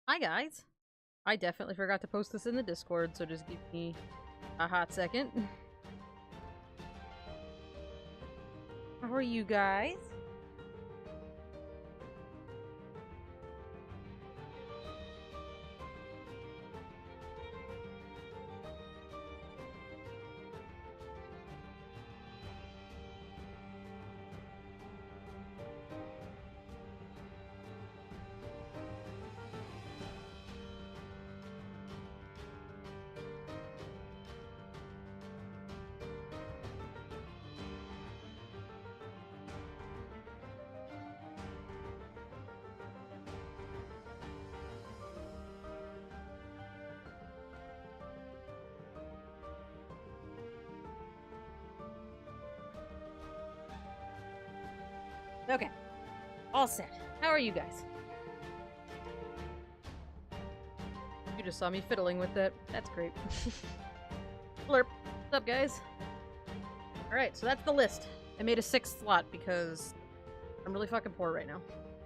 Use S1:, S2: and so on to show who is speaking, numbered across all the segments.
S1: Hi guys! I definitely forgot to post this in the Discord, so just give me a hot second. How are you guys? Okay. All set. How are you guys? You just saw me fiddling with it. That's great. Blurp. What's up, guys? Alright, so that's the list. I made a 6th slot because I'm really fucking poor right now.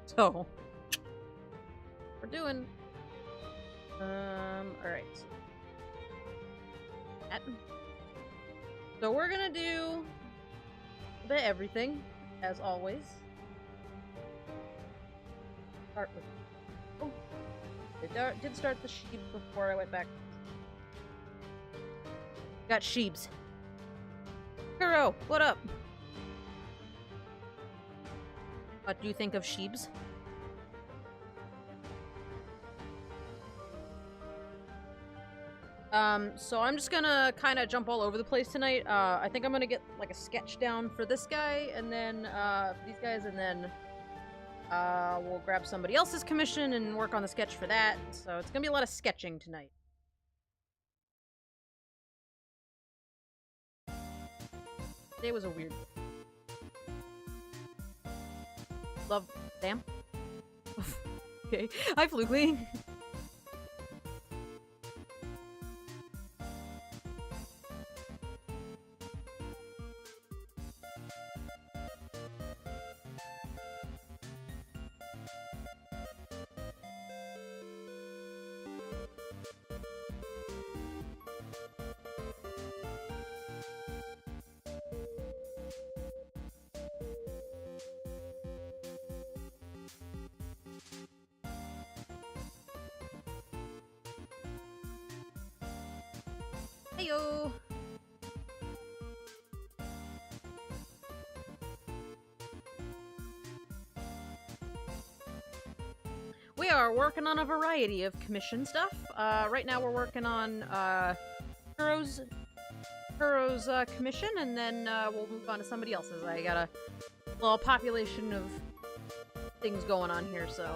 S1: So, we're doing... alright. So we're gonna do a bit of everything, as always. Start with... Oh! I did start the sheep before I went back. Got sheeps. Kuro, what up? What do you think of sheeps? So I'm just gonna kind of jump all over the place tonight. I think I'm gonna get, like, a sketch down for this guy, and then, these guys, and then, we'll grab somebody else's commission and work on the sketch for that. So it's gonna be a lot of sketching tonight. Today was a weird... Love... Damn. Okay. Hi, Flugly. Heyo! We are working on a variety of commission stuff. Right now we're working on Kuro's commission, and then we'll move on to somebody else's. I got a little population of things going on here, so...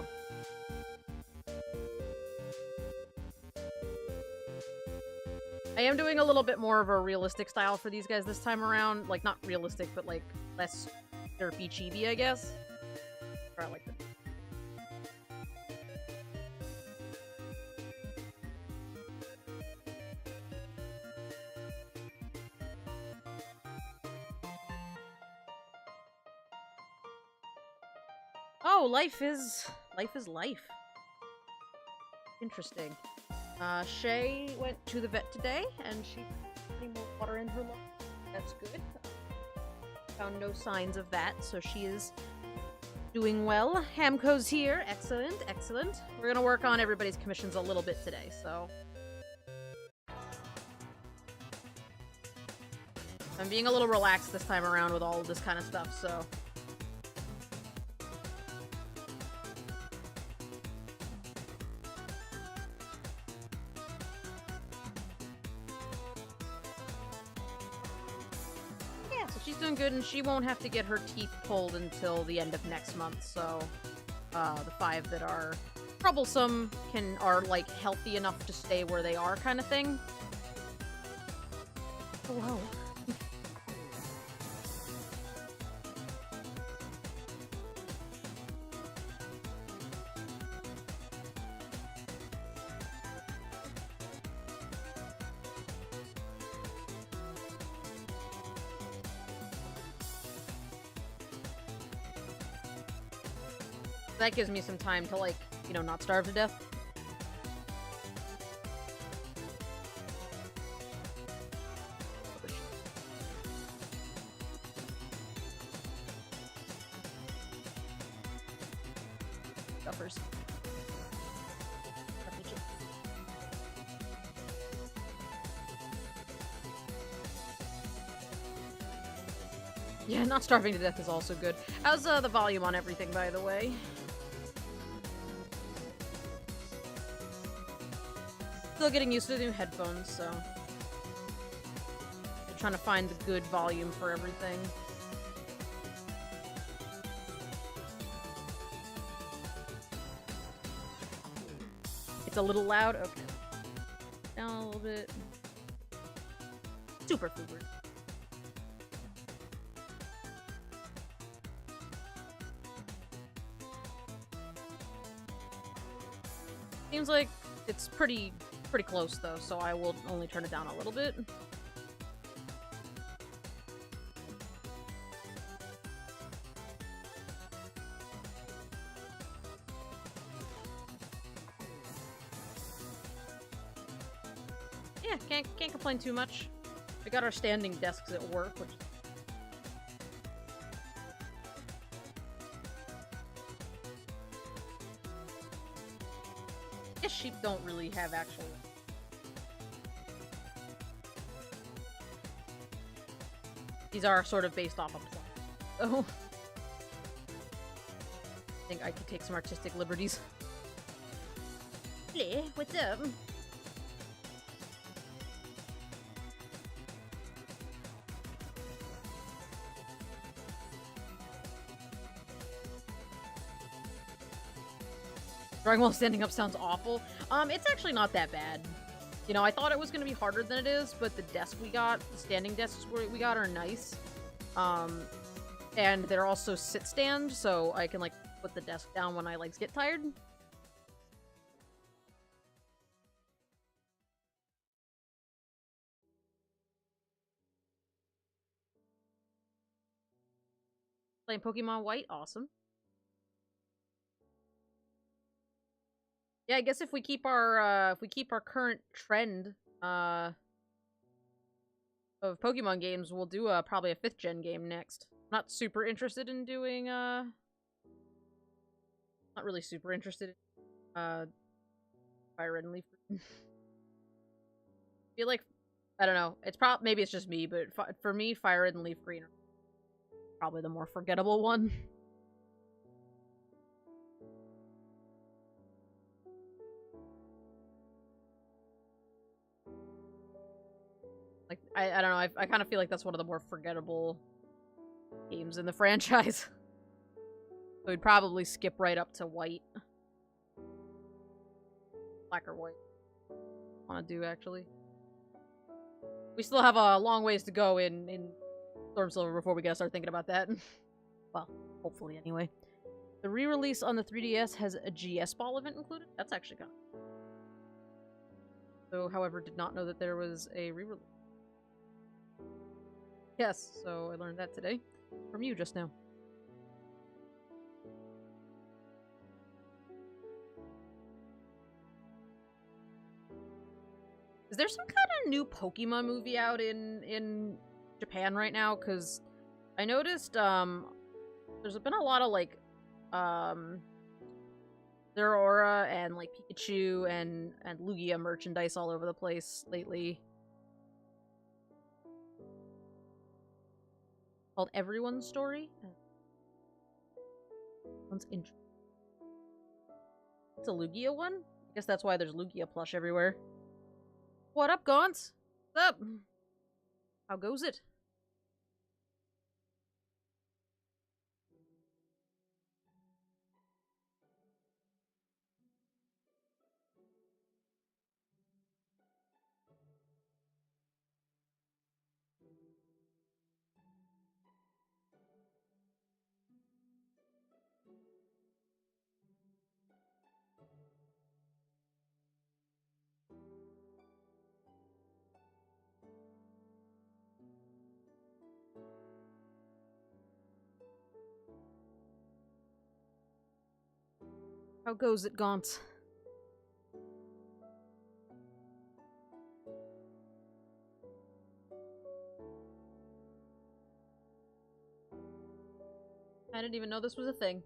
S1: I am doing a little bit more of a realistic style for these guys this time around. Like, not realistic, but, like, less derpy chibi, I guess. Or I like that. Oh, life is life. Interesting. Shay went to the vet today, and she put more water in her lungs. That's good. Found no signs of that, so she is doing well. Hamco's here. Excellent, excellent. We're gonna work on everybody's commissions a little bit today, so... I'm being a little relaxed this time around with all of this kind of stuff, so... She's doing good, and she won't have to get her teeth pulled until the end of next month, so the 5 that are troublesome are, like, healthy enough to stay where they are kind of thing. Oh, wow. That gives me some time to, like, you know, not starve to death. stuffers. Yeah, not starving to death is also good. How's the volume on everything, by the way? Still getting used to the new headphones, so I'm trying to find the good volume for everything. It's a little loud. Okay, down a little bit. Super fuber. Seems like it's pretty close though, so I will only turn it down a little bit. Yeah, can't complain too much. We got our standing desks at work, which sheep don't really have actual. These are sort of based off of plot. So I think I could take some artistic liberties. Hey, what's up? Drawing while standing up sounds awful. It's actually not that bad. You know, I thought it was gonna be harder than it is, but the desk we got, the standing desks we got are nice. And they're also sit stand, so I can, like, put the desk down when my legs get tired. Playing Pokemon White, awesome. Yeah, I guess if we keep our current trend of Pokemon games, we'll do probably a 5th gen game next. Not super interested in doing not really super interested in Fire Red and Leaf Green. I feel like, I don't know, it's maybe it's just me, but for me, Fire Red and Leaf Green are probably the more forgettable one. Like, I don't know, I kind of feel like that's one of the more forgettable games in the franchise. So we'd probably skip right up to White. Black or White. Want to do, actually. We still have a long ways to go in Storm Silver before we gotta start thinking about that. Well, hopefully, anyway. The re-release on the 3DS has a GS Ball event included? That's actually kind of... So, however, did not know that there was a re-release. Yes, so I learned that today. From you just now. Is there some kind of new Pokemon movie out in Japan right now? Because I noticed, there's been a lot of, like, Zeraora and, like, Pikachu and Lugia merchandise all over the place lately. Called Everyone's Story. Sounds interesting. It's a Lugia one? I guess that's why there's Lugia plush everywhere. What up, Gauntz? What's up? How goes it? How goes it, Gauntz? I didn't even know this was a thing.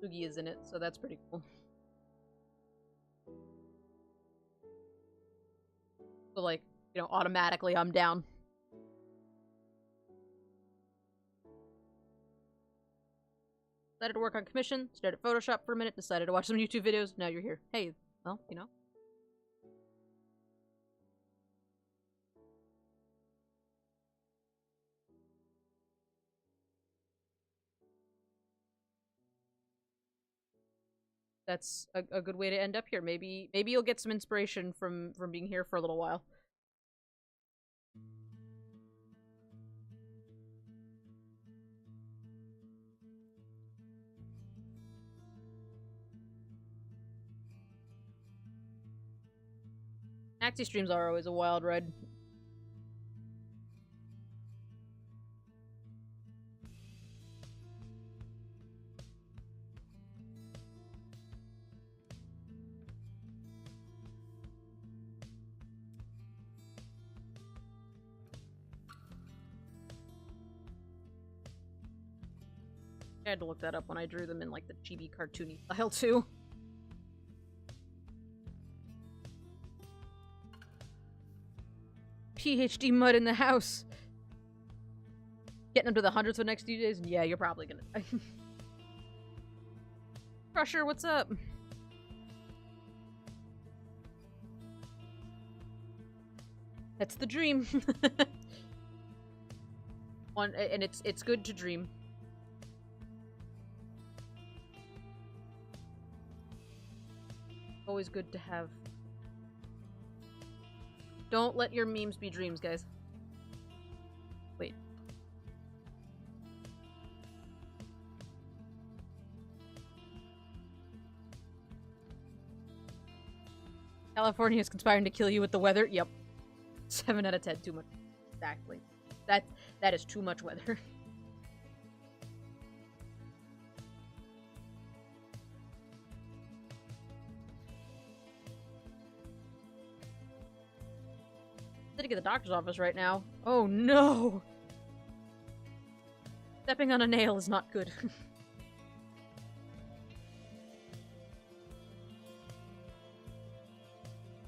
S1: Sugi is in it, so that's pretty cool. So, like, you know, automatically I'm down. Decided to work on commission, started Photoshop for a minute, decided to watch some YouTube videos, now you're here. Hey, well, you know. That's a good way to end up here. Maybe you'll get some inspiration from being here for a little while. Axie streams are always a wild ride. I had to look that up when I drew them in, like, the chibi cartoony style, too. PhD mud in the house. Getting up to the hundreds for the next few days? Yeah, you're probably gonna die. Crusher, what's up? That's the dream. And it's good to dream. Always good to have. Don't let your memes be dreams, guys. Wait. California is conspiring to kill you with the weather? Yep. 7 out of 10, too much. Exactly. That is too much weather. Sitting at the doctor's office right now. Oh no! Stepping on a nail is not good.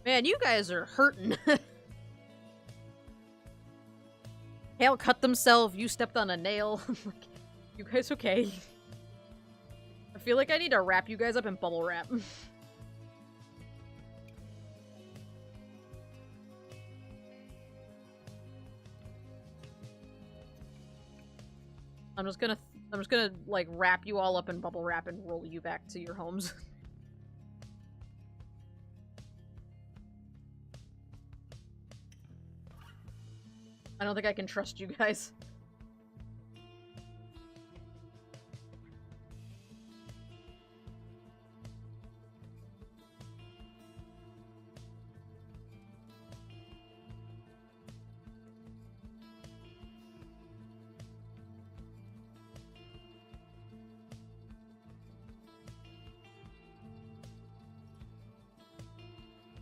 S1: Man, you guys are hurting. Hale cut themselves, you stepped on a nail. You guys okay? I feel like I need to wrap you guys up in bubble wrap. I'm just gonna like wrap you all up in bubble wrap and roll you back to your homes. I don't think I can trust you guys.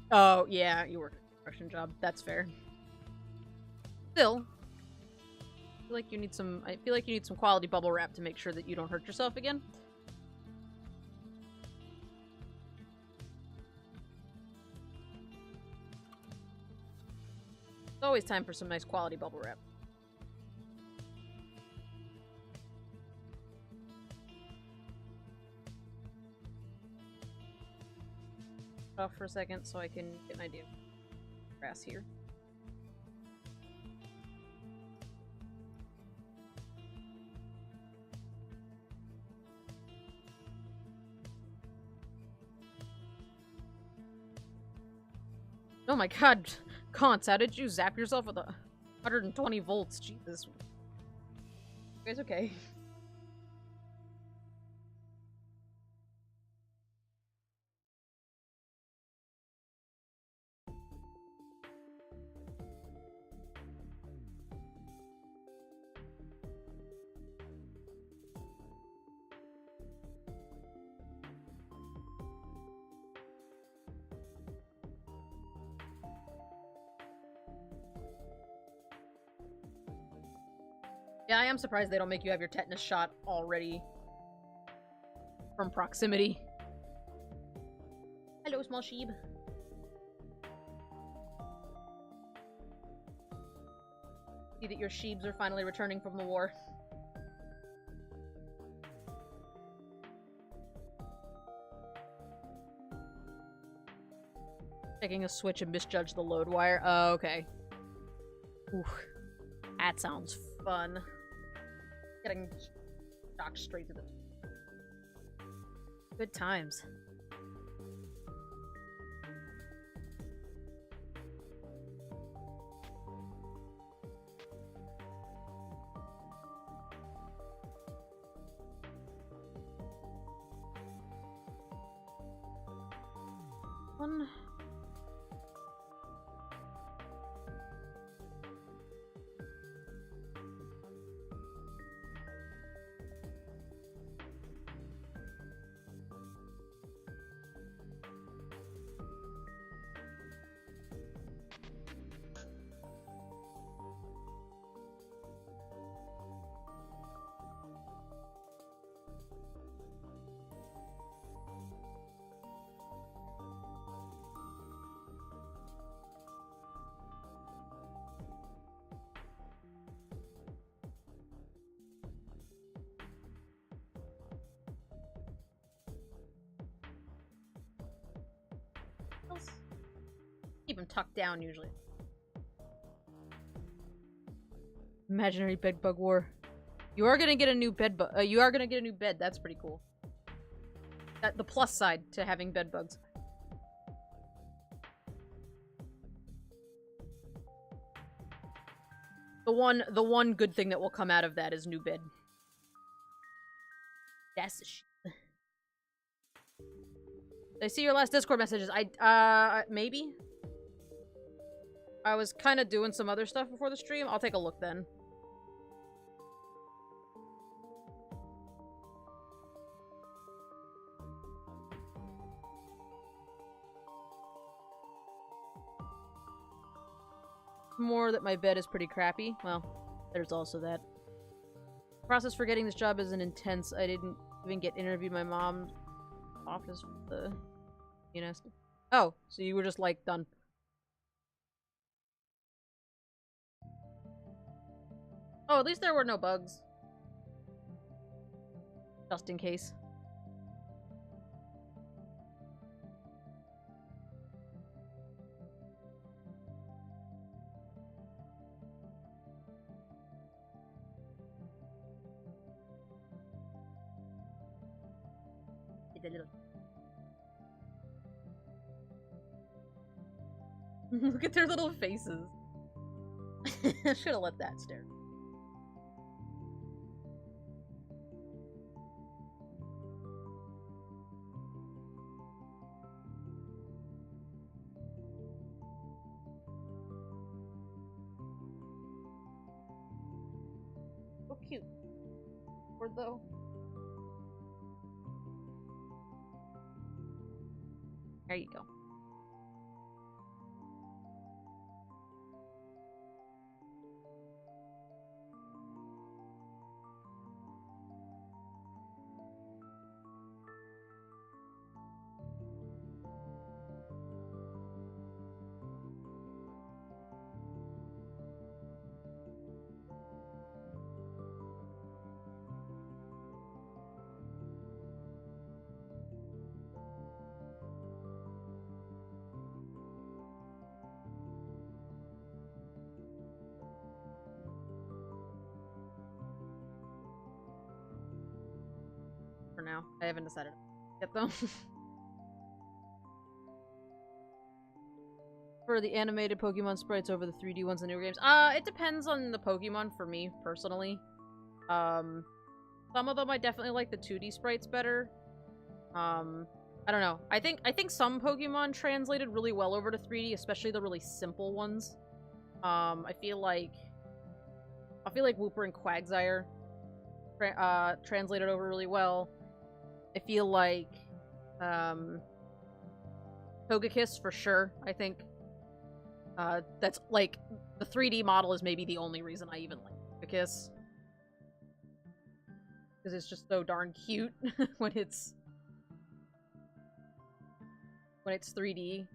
S1: Oh, yeah, you work a construction job. That's fair. Still, I feel like you need some quality bubble wrap to make sure that you don't hurt yourself again. It's always time for some nice quality bubble wrap. Off for a second so I can get an idea of grass here. Oh my god, Cons, how did you zap yourself with 120 volts? Jesus. You guys okay? Yeah, I am surprised they don't make you have your tetanus shot already. from proximity. Hello, small sheep. See that your sheeps are finally returning from the war. Taking a switch and misjudged the load wire. Oh, okay. Ooh. That sounds fun. Getting shocked straight to the... Good times. One... Keep him tucked down, usually. Imaginary bedbug war. You are gonna get a new you are gonna get a new bed. That's pretty cool. The plus side to having bedbugs. The one good thing that will come out of that is new bed. That's the shit. Did I see your last Discord messages? Maybe? I was kind of doing some other stuff before the stream. I'll take a look then. More that my bed is pretty crappy. Well, there's also that. The process for getting this job isn't intense. I didn't even get interviewed. My mom's office with the... You know... Oh, so you were just, like, done. Oh, at least there were no bugs. Just in case. Look at their little faces. Should have let that stare. So cute. Or though. There you go. For now. I haven't decided yet, though. For the animated Pokemon sprites over the 3D ones in newer games? It depends on the Pokemon for me, personally. Some of them I definitely like the 2D sprites better. I don't know. I think some Pokemon translated really well over to 3D, especially the really simple ones. I feel like Wooper and Quagsire translated over really well. I feel like Togekiss for sure. I think that's like the 3D model is maybe the only reason I even like Togekiss, because it's just so darn cute when it's when it's 3D.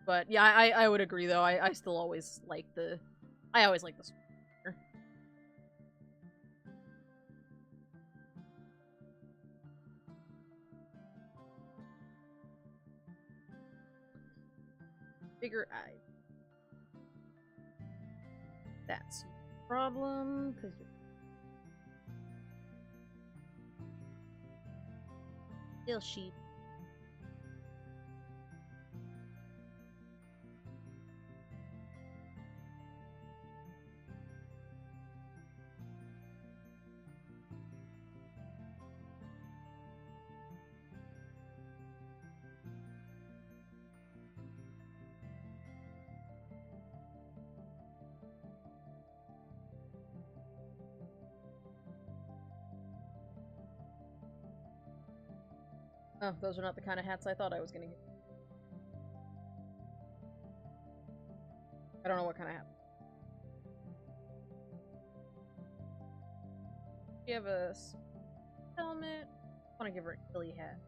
S1: But yeah, I would agree though. I still always like the I always like the square. Bigger eyes. That's your problem because you're still sheep. Oh, those are not the kind of hats I thought I was gonna get. I don't know what kind of hat. You have a helmet. I want to give her a hilly hat.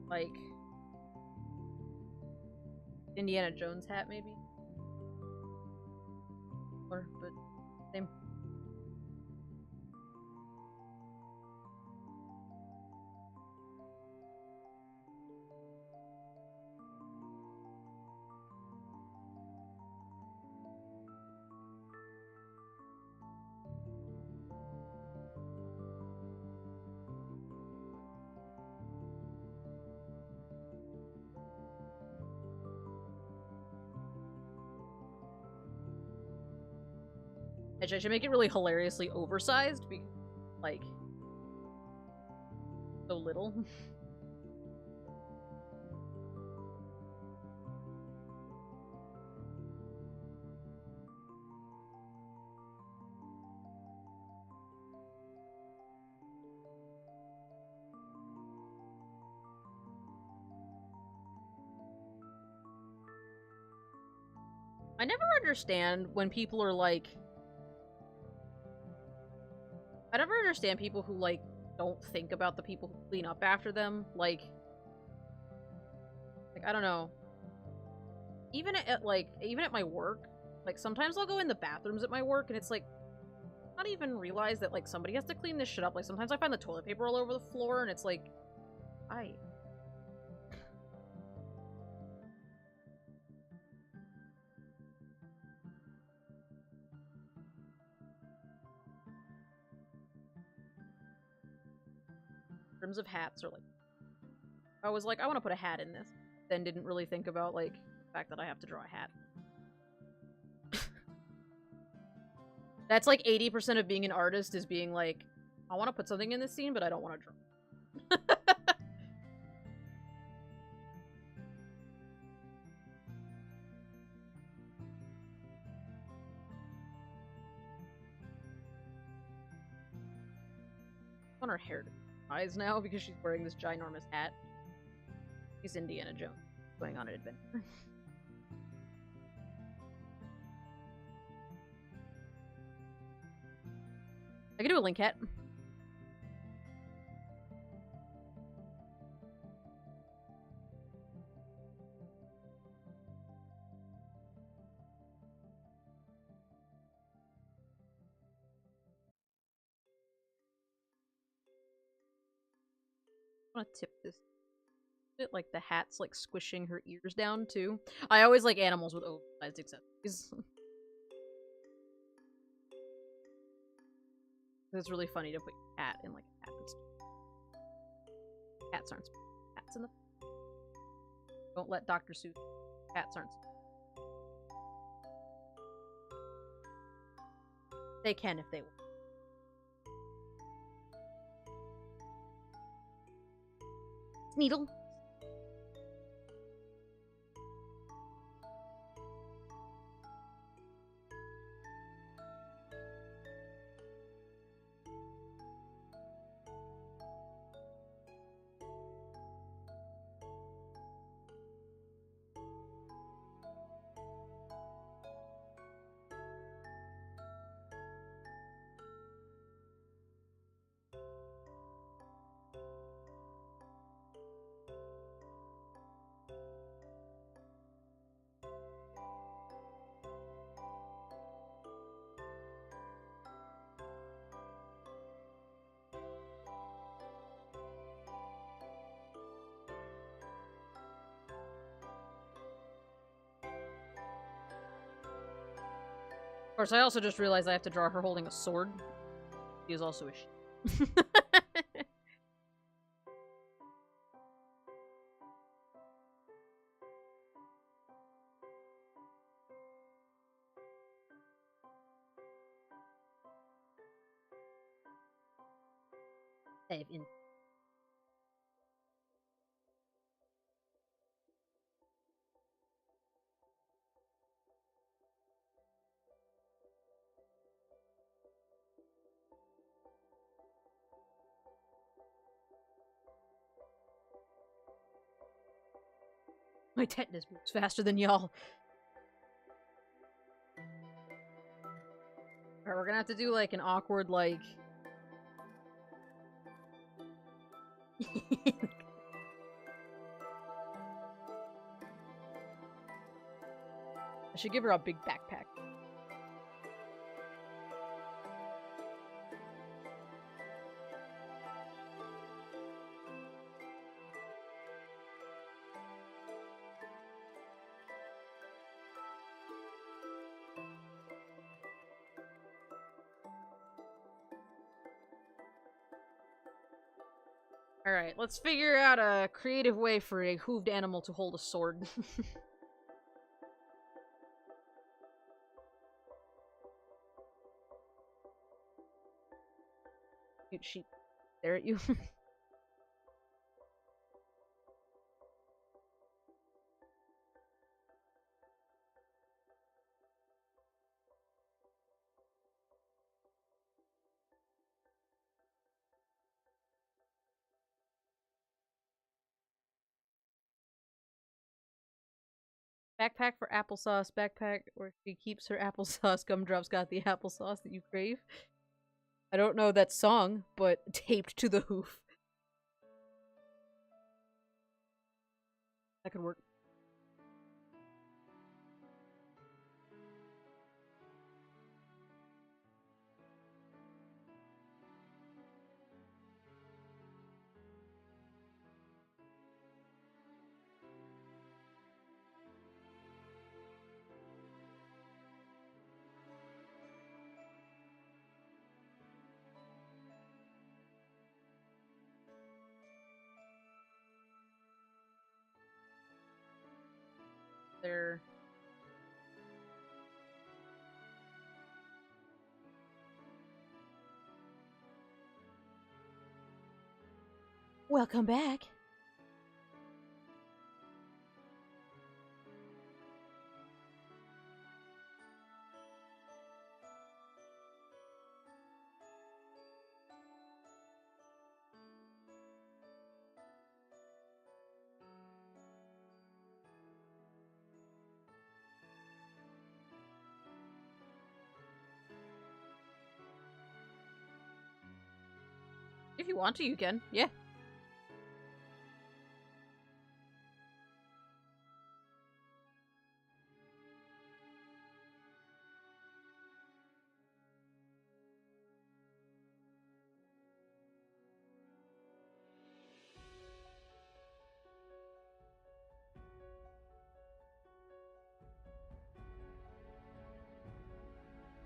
S1: Like Indiana Jones hat, maybe? Or, but same. Actually, I should make it really hilariously oversized, because, like, so little. I never understand when people are like... I never understand people who, like, don't think about the people who clean up after them. Like, I don't know. Even even at my work, like, sometimes I'll go in the bathrooms at my work, and it's like, not even realize that, like, somebody has to clean this shit up. Like, sometimes I find the toilet paper all over the floor, and it's like, I... Rims of hats are like... I was like, I want to put a hat in this. Then didn't really think about, like, the fact that I have to draw a hat. That's like 80% of being an artist, is being like, I want to put something in this scene, but I don't want to draw. On her hair eyes now because she's wearing this ginormous hat. She's Indiana Jones going on an adventure. I could do a link hat. I want to tip this bit, like the hat's like squishing her ears down too. I always like animals with oversized accessories. It's really funny to put your cat in like a hat. Cats aren't cats in the... Don't let Dr. Seuss... Cats aren't... They can if they want. Needle. Of course, I also just realized I have to draw her holding a sword. She is also a she. Save in. My tetanus moves faster than y'all. Alright, we're gonna have to do like an awkward like I should give her a big backpack. Alright, let's figure out a creative way for a hooved animal to hold a sword. Cute sheep stare at you. Backpack for applesauce. Backpack where she keeps her applesauce. Gumdrop's got the applesauce that you crave. I don't know that song, but taped to the hoof. That could work. There. Welcome back. If you want to, you can. Yeah.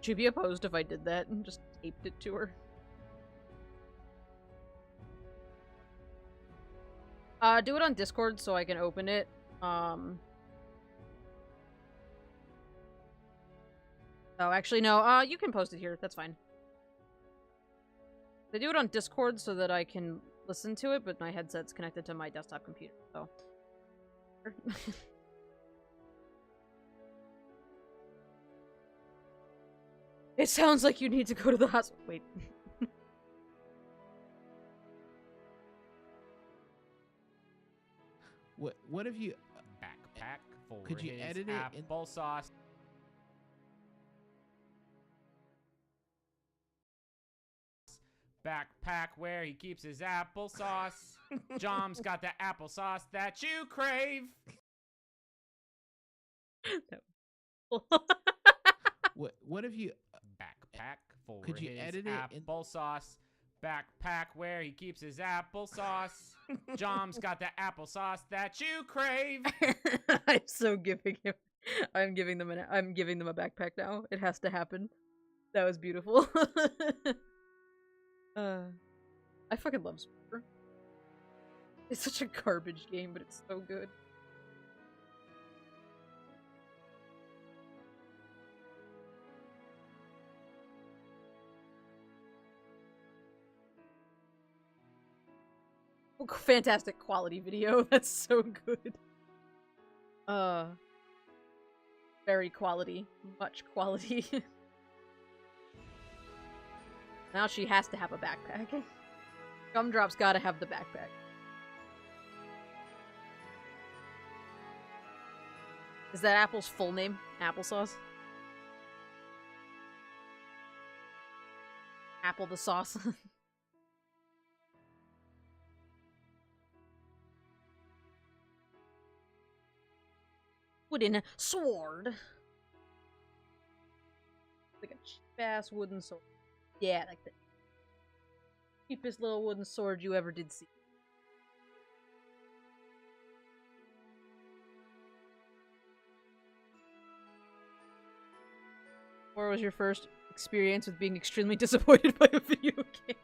S1: She'd be opposed if I did that and just taped it to her. Do it on Discord so I can open it. Oh, actually, no. You can post it here. That's fine. They do it on Discord so that I can listen to it, but my headset's connected to my desktop computer, so... It sounds like you need to go to the hospital. Wait.
S2: What if you...
S3: Backpack for
S2: Could you
S3: his
S2: edit it in
S3: applesauce? Backpack where he keeps his applesauce. Jom's got the applesauce that you crave.
S2: What if you...
S3: Backpack for
S2: Could you
S3: his
S2: edit it in...
S3: applesauce. Backpack where he keeps his applesauce. Jom's got the applesauce that you crave.
S1: I'm so giving him I'm giving them a backpack now. It has to happen. That was beautiful. I fucking love Spore. It's such a garbage game, but it's so good. Oh, fantastic quality video. That's so good. Very quality. Much quality. Now she has to have a backpack. Gumdrop's gotta have the backpack. Is that Apple's full name? Applesauce? Apple the sauce. Wooden sword. Like a cheap-ass wooden sword. Yeah, like the cheapest little wooden sword you ever did see. Or was your first experience with being extremely disappointed by a video game?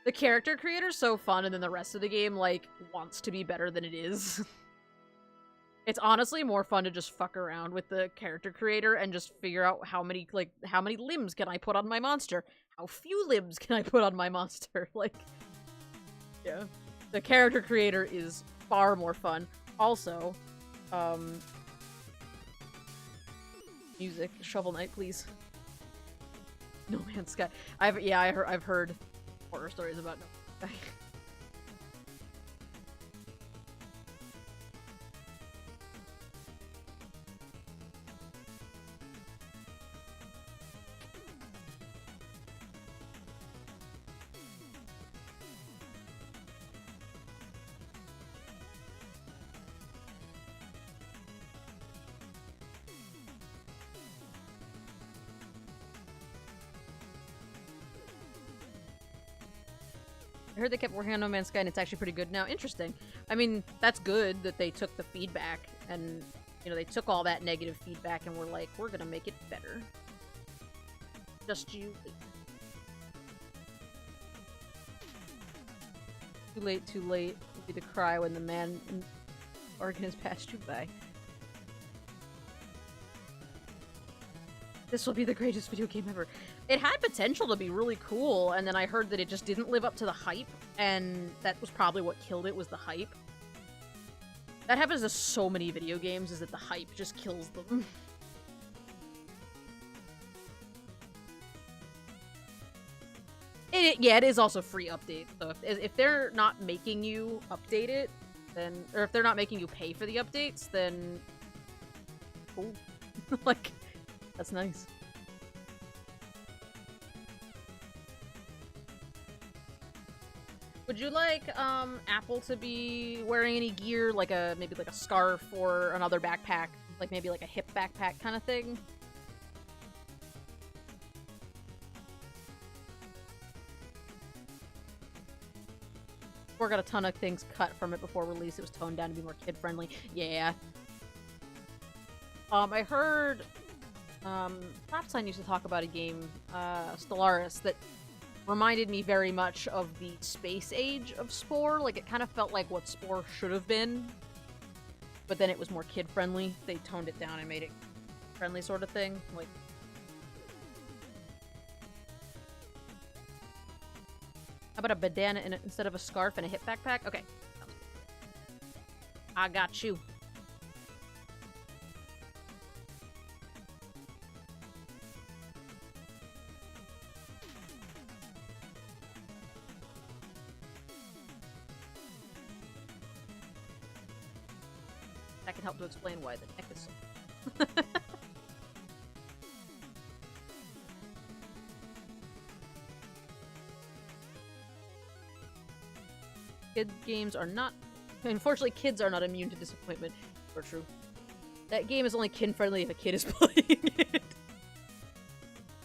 S1: The character creator's so fun, and then the rest of the game, like, wants to be better than it is. It's honestly more fun to just fuck around with the character creator and just figure out how many limbs can I put on my monster? How few limbs can I put on my monster? Like, yeah. The character creator is far more fun. Also, music, Shovel Knight, please. No Man's Sky. I've heard horror stories about No Man's Sky. I heard they kept working on No Man's Sky and it's actually pretty good now. Interesting. I mean, that's good that they took the feedback and, you know, they took all that negative feedback and were like, we're gonna make it better. Just you wait. Too late. Will be the cry when the man in Oregon has passed you by. This will be the greatest video game ever. It had potential to be really cool, and then I heard that it just didn't live up to the hype, and that was probably what killed it, was the hype. That happens to so many video games, is that the hype just kills them. Yeah, it is also free update, so if they're not making you update it, then, or if they're not making you pay for the updates, then cool. Like, that's nice. Would you like, Apple to be wearing any gear, like maybe like a scarf or another backpack? Like maybe like a hip backpack kind of thing? Or got a ton of things cut from it before release. It was toned down to be more kid-friendly. Yeah. I heard, Flapsign used to talk about a game, Stellaris, that reminded me very much of the space age of Spore. Like, it kind of felt like what Spore should have been, but then it was more kid-friendly. They toned it down and made it friendly sort of thing. Like, how about a bandana instead of a scarf and a hip backpack? Okay. I got you. That can help to explain why the neck is so... Kid games are not... Unfortunately, kids are not immune to disappointment. Or true. That game is only kid-friendly if a kid is playing it.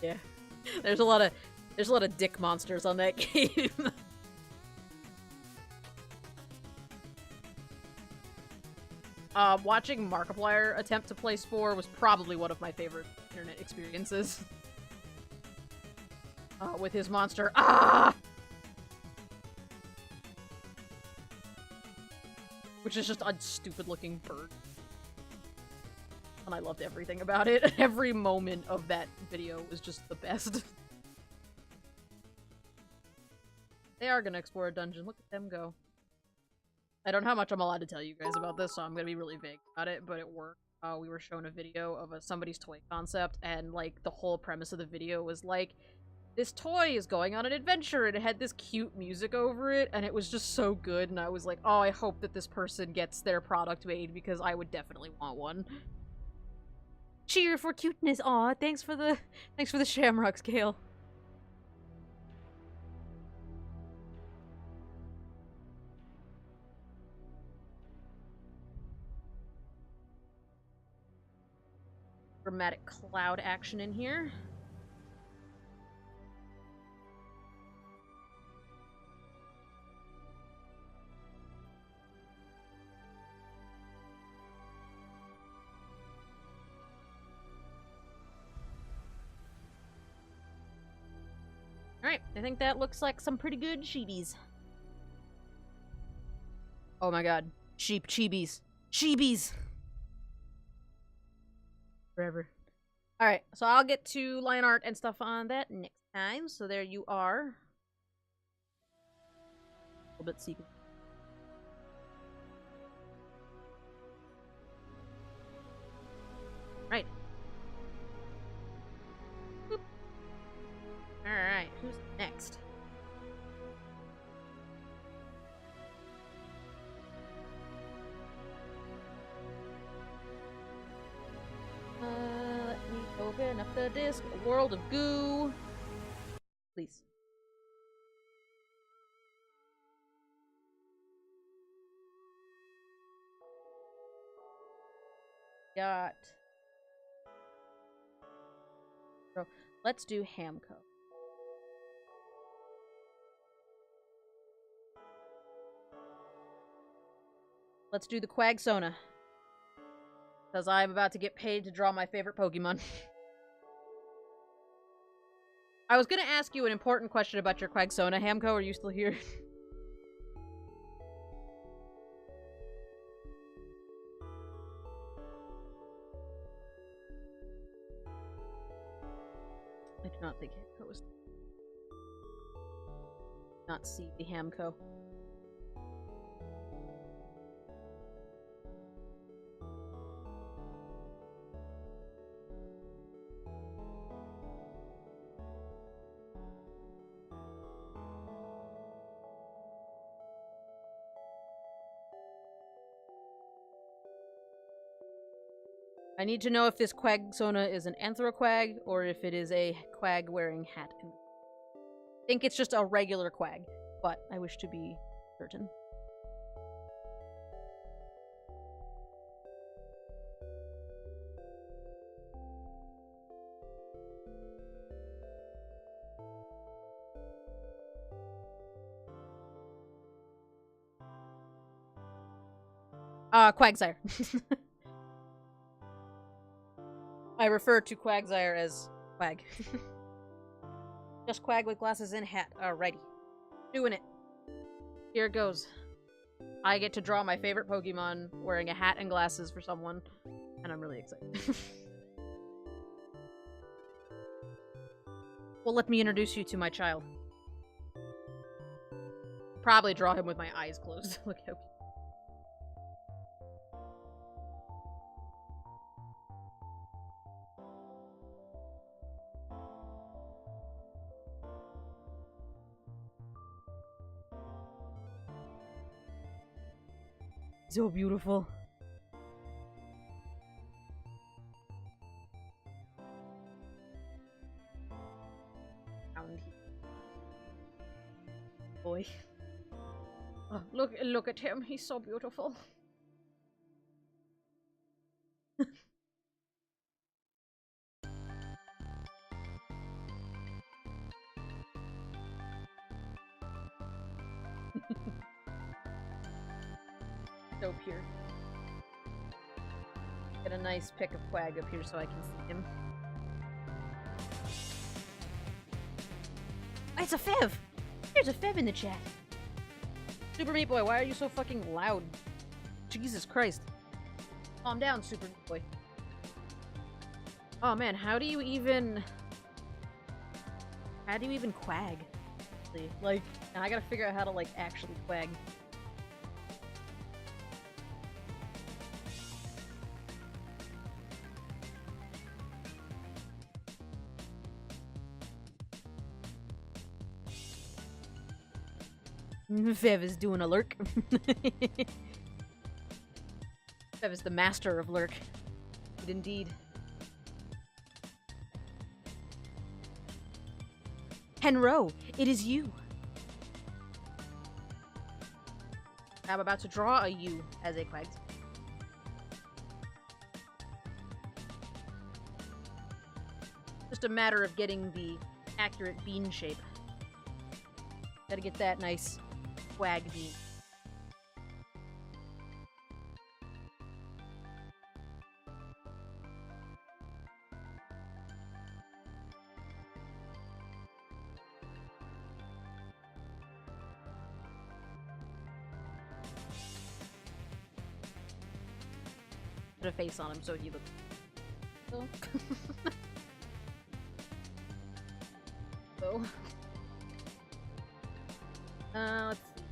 S1: Yeah. There's a lot of dick monsters on that game. Watching Markiplier attempt to play Spore was probably one of my favorite internet experiences. With his monster. Ah! Which is just a stupid-looking bird. And I loved everything about it. Every moment of that video was just the best. They are gonna explore a dungeon. Look at them go. I don't know how much I'm allowed to tell you guys about this, so I'm gonna be really vague about it, but it worked. We were shown a video of somebody's toy concept, and, like, the whole premise of the video was, like, this toy is going on an adventure, and it had this cute music over it, and it was just so good, and I was like, oh, I hope that this person gets their product made, because I would definitely want one. Cheer for cuteness! Aw, thanks for the shamrock scale. Dramatic cloud action in here. Alright, I think that looks like some pretty good chibies. Oh my god. Chibies. Chibies! Forever. Alright, so I'll get to line art and stuff on that next time. So there you are. A little bit secret. Right. Boop. Alright, who's next? Let me open up the disc. World of Goo. Please. Got. So let's do Hamco. Let's do the Quagsona. Because I'm about to get paid to draw my favorite Pokemon. I was gonna ask you an important question about your Quagsona, Hamco. Are you still here? I do not think Hamco was... Not see the Hamco. I need to know if this Quagsona is an Anthroquag or if it is a Quag wearing hat. I think it's just a regular Quag, but I wish to be certain. Quagsire. I refer to Quagsire as Quag. Just Quag with glasses and hat. Alrighty. Doing it. Here it goes. I get to draw my favorite Pokemon wearing a hat and glasses for someone, and I'm really excited. Well, let me introduce you to my child. Probably draw him with my eyes closed. Look how so beautiful. Boy. Oh, look at him. He's so beautiful. So pure. Get a nice pick of Quag up here so I can see him. Oh, it's a Fev! There's a Fev in the chat. Super Meat Boy, why are you so fucking loud? Jesus Christ. Calm down, Super Meat Boy. Oh man, how do you even Quag? Like, and I gotta figure out how to, like, actually Quag. Fev is doing a lurk. Fev is the master of lurk. Indeed. Henro, it is you. I'm about to draw a U as a Quags. Just a matter of getting the accurate bean shape. Gotta get that nice Quag bean. Put a face on him so he looks. Oh. Oh. Let's see.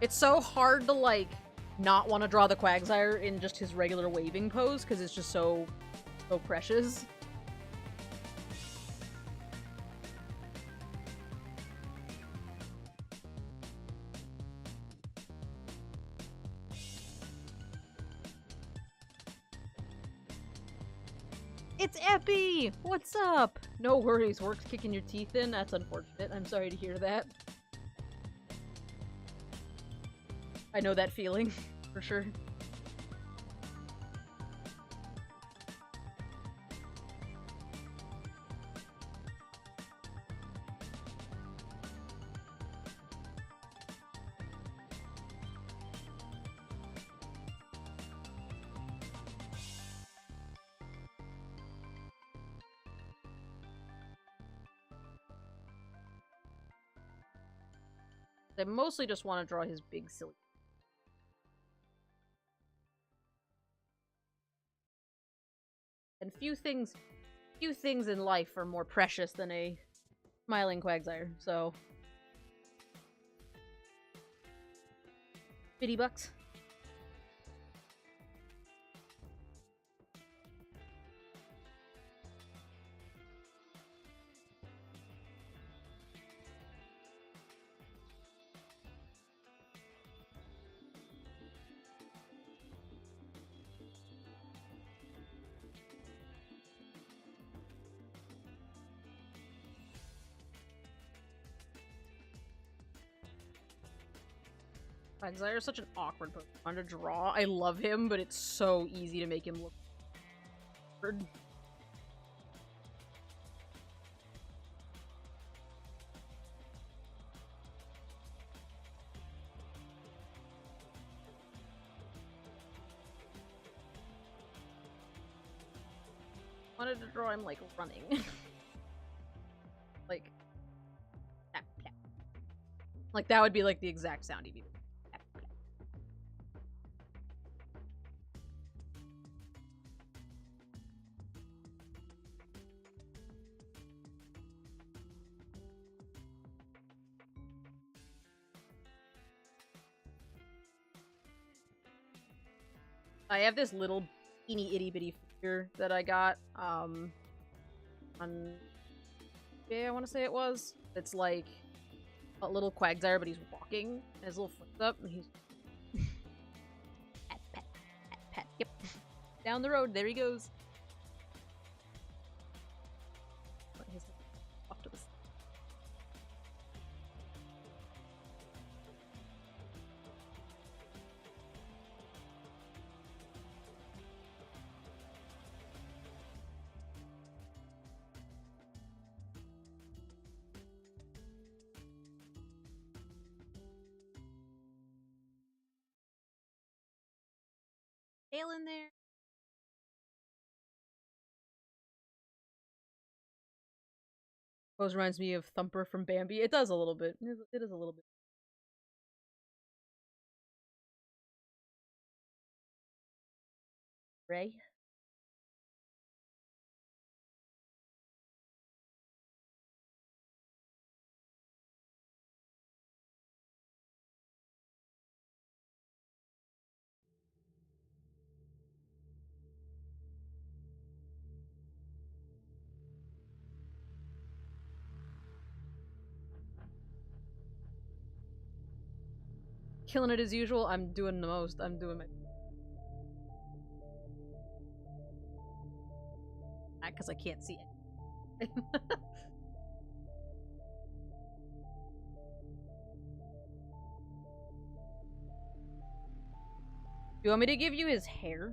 S1: It's so hard to, like, not want to draw the Quagsire in just his regular waving pose, because it's just so precious. It's Epi! What's up? No worries, work's kicking your teeth in? That's unfortunate. I'm sorry to hear that. I know that feeling, for sure. I mostly just want to draw his big silly. And few things in life are more precious than a smiling Quagsire, so. Bitty bucks. Quagsire is such an awkward Pokemon to draw. I love him, but it's so easy to make him look awkward. I wanted to draw him, like, running. Like, tap, tap. Like, that would be, like, the exact sound he'd be doing. Tap, tap. I have this little teeny itty bitty figure that I got, on yeah, I want to say it was. It's like a little Quagsire, but he's walking, and his little foot's up, and he's pat, pat, pat, pat. Yep, down the road, there he goes. He's off to the side. tail in there. Pose reminds me of Thumper from Bambi. It does a little bit. It is a little bit. Ray? Killing it as usual. I'm doing the most. I'm doing my... Because I can't see it. You want me to give you his hair?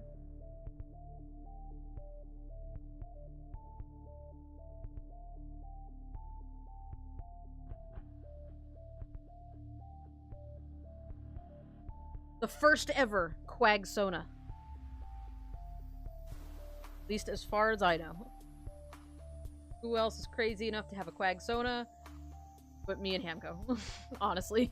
S1: The first ever Quagsona. At least as far as I know. Who else is crazy enough to have a Quagsona? But me and Hamco. Honestly.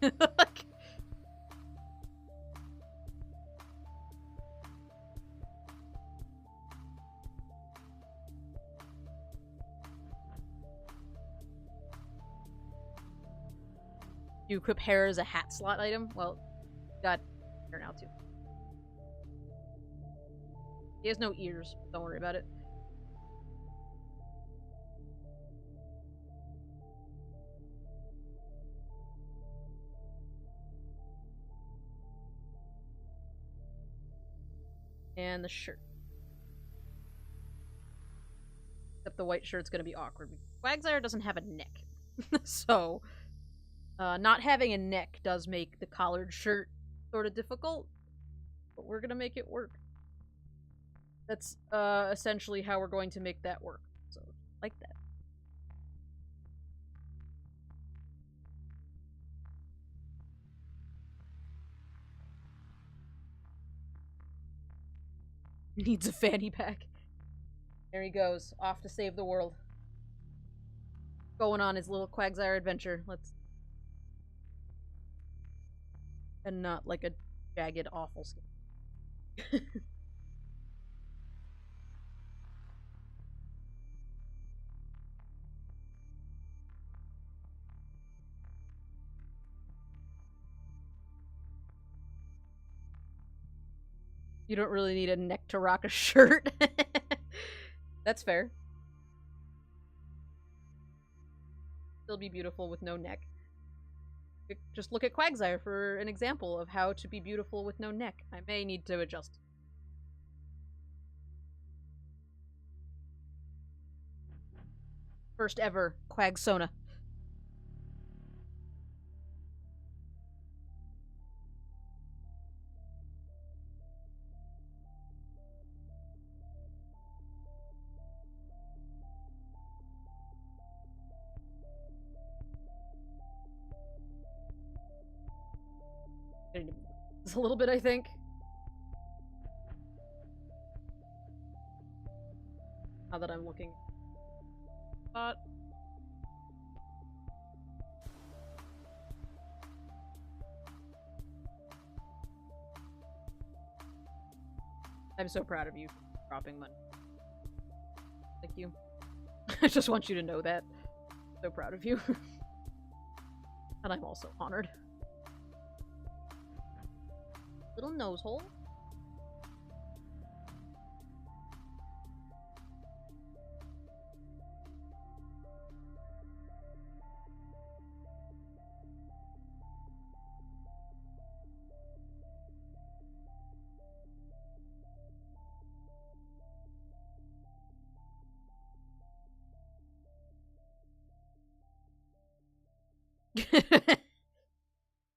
S1: You equip hair as a hat slot item? Well, got hair now too. He has no ears. Don't worry about it. And the shirt. Except the white shirt's gonna be awkward. Quagsire doesn't have a neck. So, not having a neck does make the collared shirt sort of difficult. But we're gonna make it work. That's, essentially how we're going to make that work. So, like that. Needs a fanny pack. There he goes, off to save the world. Going on his little Quagsire adventure. Let's... And not like a jagged, awful skin. You don't really need a neck to rock a shirt. That's fair. Still be beautiful with no neck. Just look at Quagsire for an example of how to be beautiful with no neck. I may need to adjust. First ever Quagsona. It's a little bit, I think. Now that I'm looking. But I'm so proud of you for dropping money. Thank you. I just want you to know that. So proud of you. And I'm also honored. Little nose hole.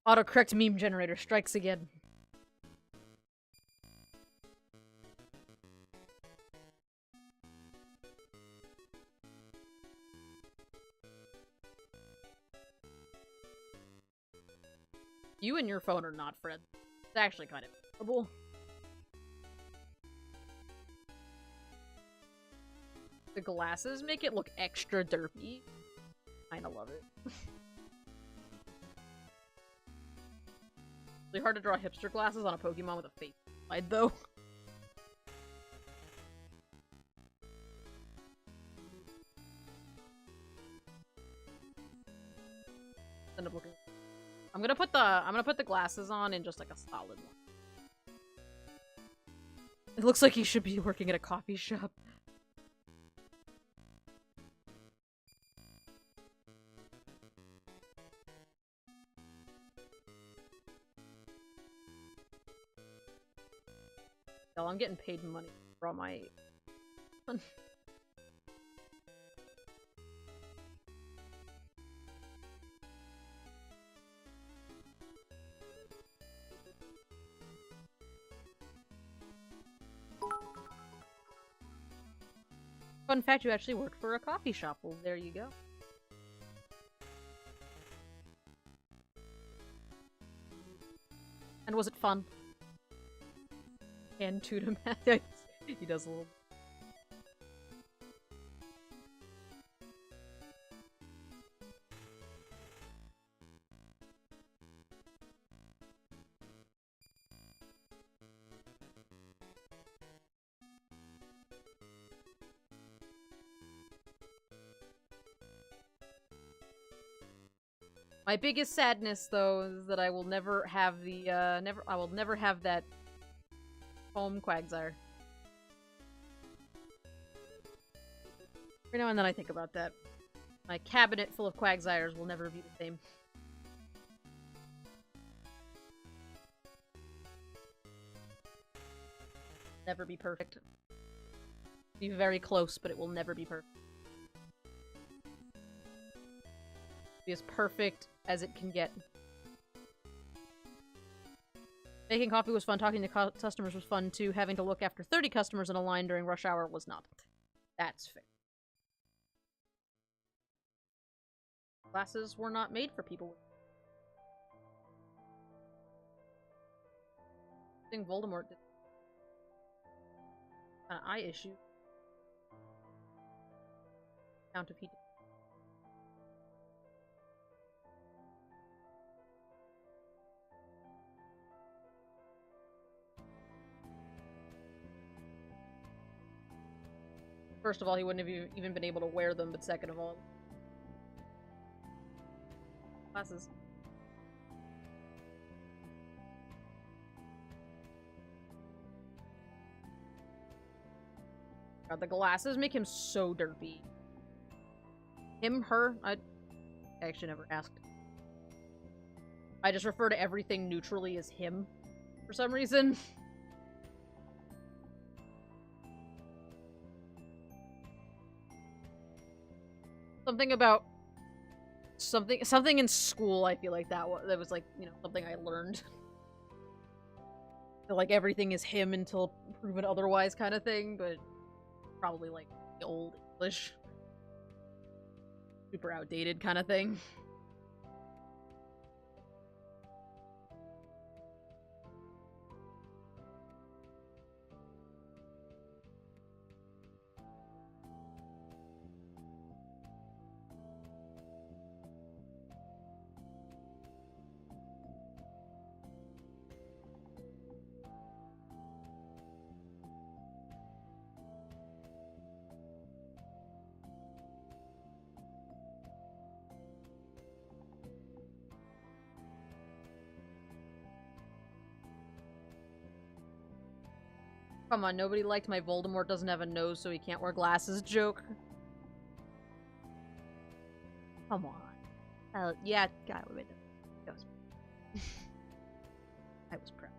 S1: Autocorrect meme generator strikes again. You and your phone are not friends. It's actually kind of horrible. The glasses make it look extra derpy. Kinda love it. Really hard to draw hipster glasses on a Pokemon with a face slide, though. End up looking. I'm gonna put the glasses on in just like a solid one. It looks like he should be working at a coffee shop. Hell, I'm getting paid money for all my... Fun fact, you actually worked for a coffee shop. Well, there you go. And was it fun? And toot him. He does a little. My biggest sadness, though, is that I will never have the, I will never have that home Quagsire. Every now and then I think about that. My cabinet full of Quagsires will never be the same. Never be perfect. Be very close, but it will never be perfect. Be as perfect as it can get. Making coffee was fun. Talking to customers was fun too. Having to look after 30 customers in a line during rush hour was not. That's fair. Glasses were not made for people with... I think Voldemort did. An eye issue. Count if he did. First of all, he wouldn't have even been able to wear them, but second of all... Glasses. God, the glasses make him so derpy. Him, her, I actually never asked. I just refer to everything neutrally as him, for some reason. Something about something in school, I feel like that was like, you know, something I learned. Like everything is him until proven otherwise kind of thing, but probably like the old English. Super outdated kind of thing. Come on, nobody liked my Voldemort doesn't have a nose so he can't wear glasses joke. Come on. Yeah, God, wait. That was... I was proud.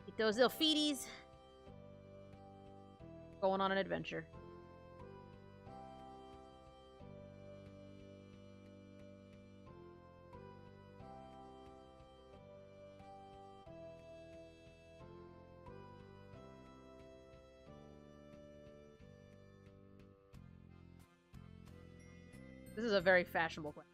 S1: Get those little feeties. Going on an adventure. This is a very fashionable question.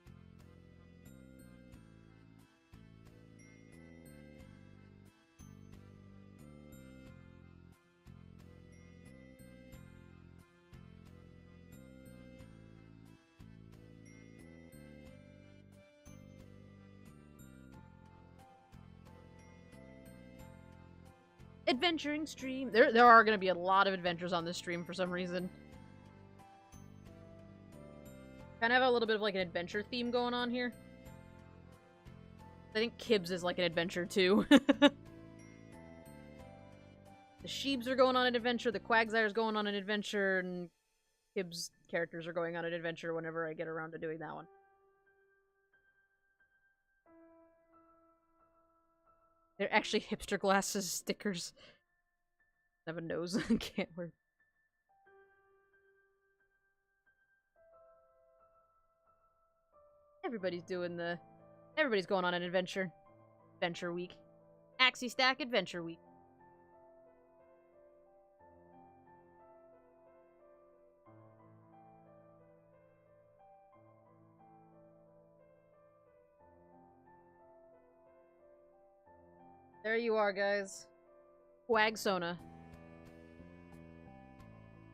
S1: adventuring stream. There are going to be a lot of adventures on this stream for some reason. Kind of have a little bit of like an adventure theme going on here. I think Kibbs is like an adventure too. The Sheebs are going on an adventure, the Quagsire's going on an adventure, and Kibbs' characters are going on an adventure whenever I get around to doing that one. They're actually hipster glasses stickers. I have a nose. Can't wear. Everybody's going on an adventure. Adventure week. Axie Stack Adventure Week. There you are, guys. Quagsona.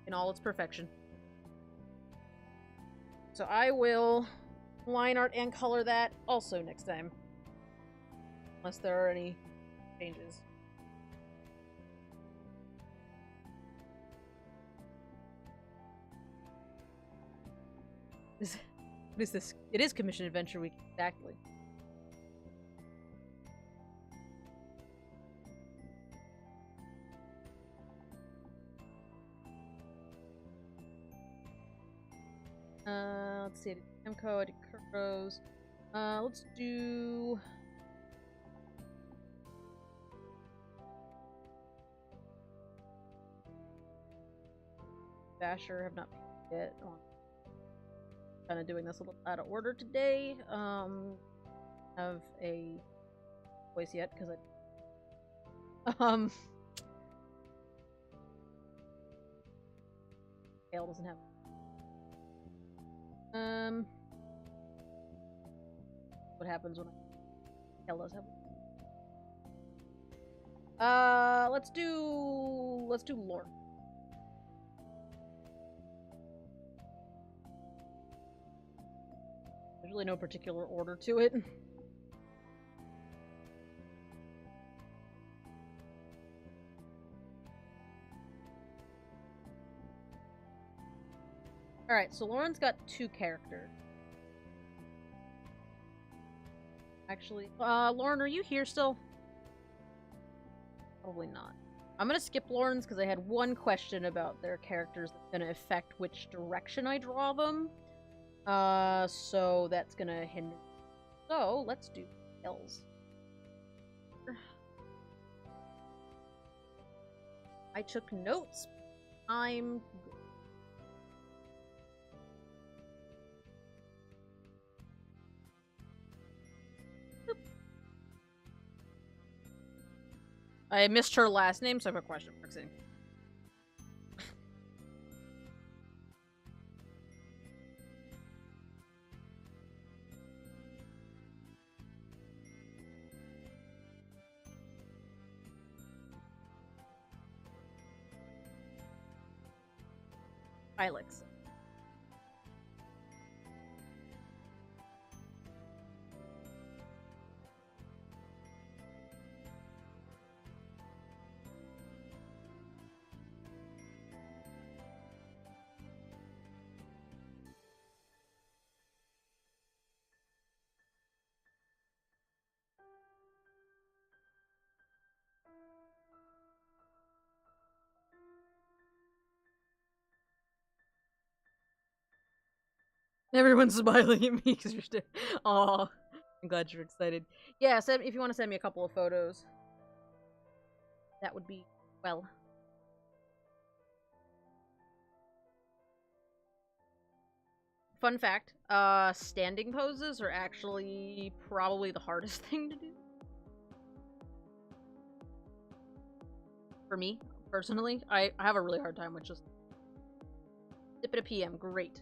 S1: In all its perfection. So I will line art and color that also next time. Unless there are any changes. What is this? It is Commission Adventure Week, exactly. Let's see, I did Temco, I did Kuros. Let's do... Basher, have not picked it. Kind of doing this a little out of order today. Have a voice yet, because I... Kale doesn't have... What happens when Kale does have... let's do lore. There's really no particular order to it. Alright, so Lauren's got 2 characters. Actually, Lauren, are you here still? Probably not. I'm gonna skip Lauren's because I had one question about their characters that's gonna affect which direction I draw them. So that's gonna hinder. So, let's do L's. I took notes. I'm good. I missed her last name, so I put question marks in. Ilex. Everyone's smiling at me because you're still. Aw, I'm glad you're excited. Yeah, if you want to send me a couple of photos, that would be well. Fun fact: standing poses are actually probably the hardest thing to do for me personally. I have a really hard time with just dip it a PM. Great.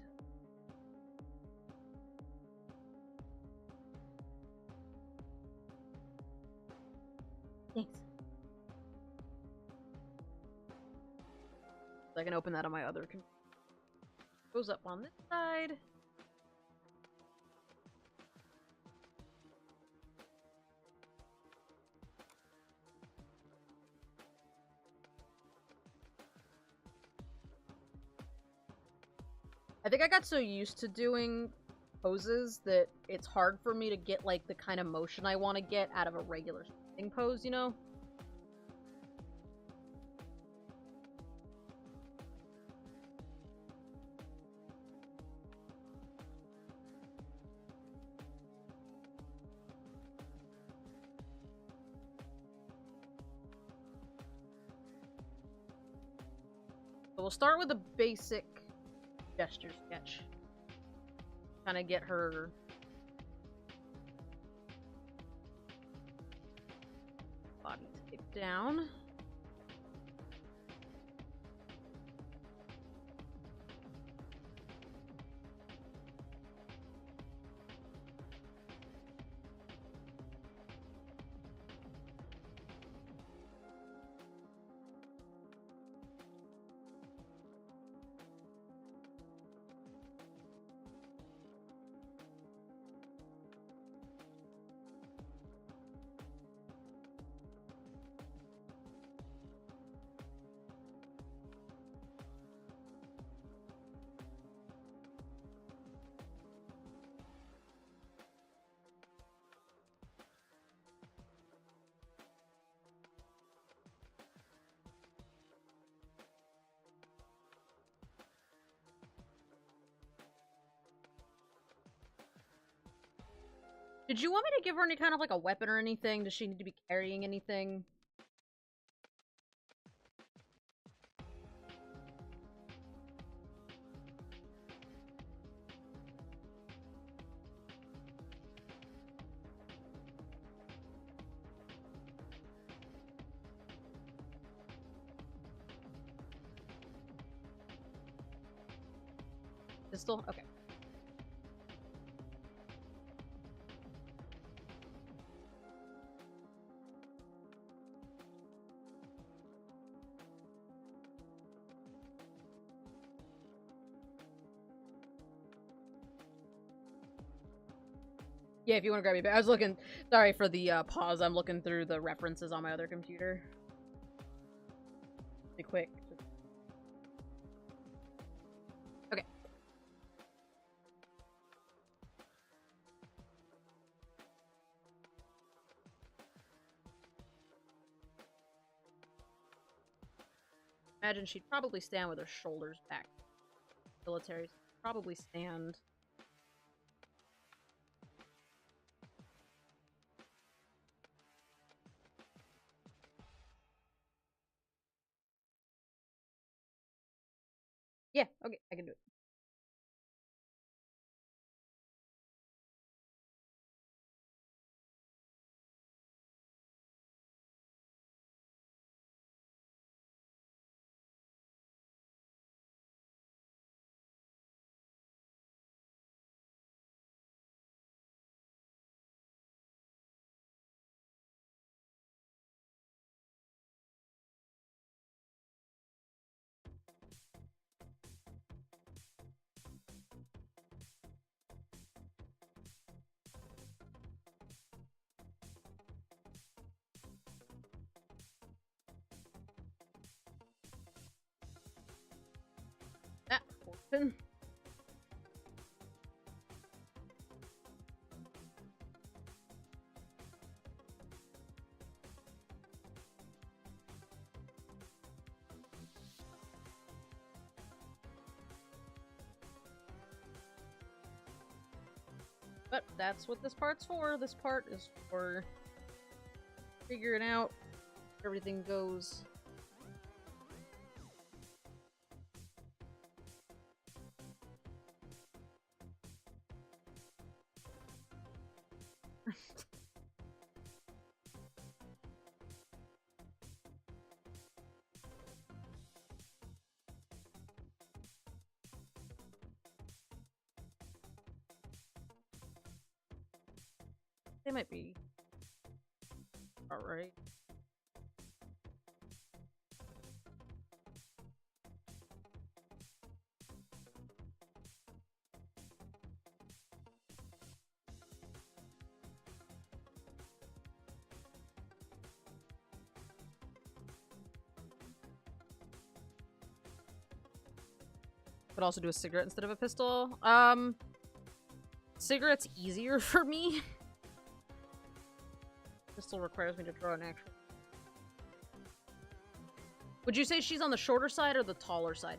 S1: Thanks. I can open that on my other computer. Goes up on this side. I think I got so used to doing poses that it's hard for me to get, like, the kind of motion I want to get out of a regular standing pose, you know? So we'll start with a basic gesture sketch. Kind of get her body taped down. Did you want me to give her any kind of, like, a weapon or anything? Does she need to be carrying anything? Pistol? Okay. Yeah, if you want to grab me back. I was looking... Sorry for the pause. I'm looking through the references on my other computer. Be quick. Okay. Imagine she'd probably stand with her shoulders back. Militaries probably stand... Yeah, okay, I can do it. That portion. But that's what this part's for. This part is for figuring out if everything goes. They might be alright. Could also do a cigarette instead of a pistol. Cigarette's easier for me. Pistol requires me to draw an actual. Would you say she's on the shorter side or the taller side?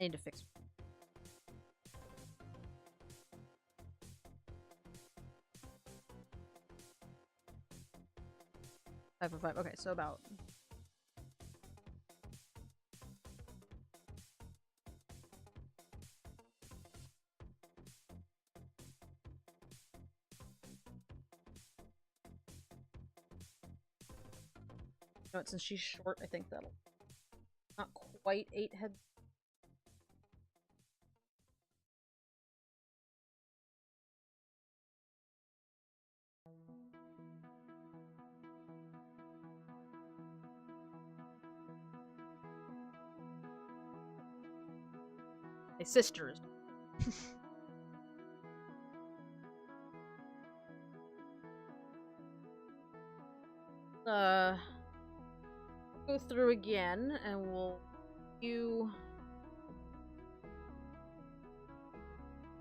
S1: I need to fix. Five for five. Okay, so about. You know what, since she's short, I think that'll not quite 8 heads. My sisters. Go through again, and we'll skew.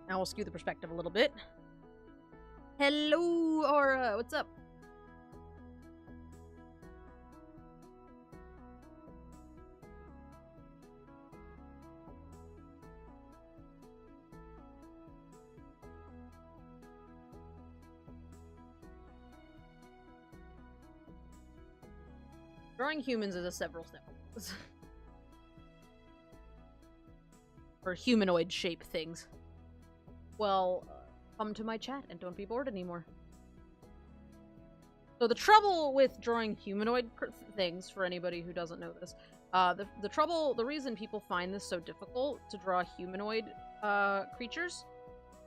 S1: Now we'll skew the perspective a little bit. Hello, Aura. What's up? Drawing humans is a several step. Or humanoid shape things. Well, come to my chat and don't be bored anymore. So the trouble with drawing humanoid things, for anybody who doesn't know this, the reason people find this so difficult to draw humanoid creatures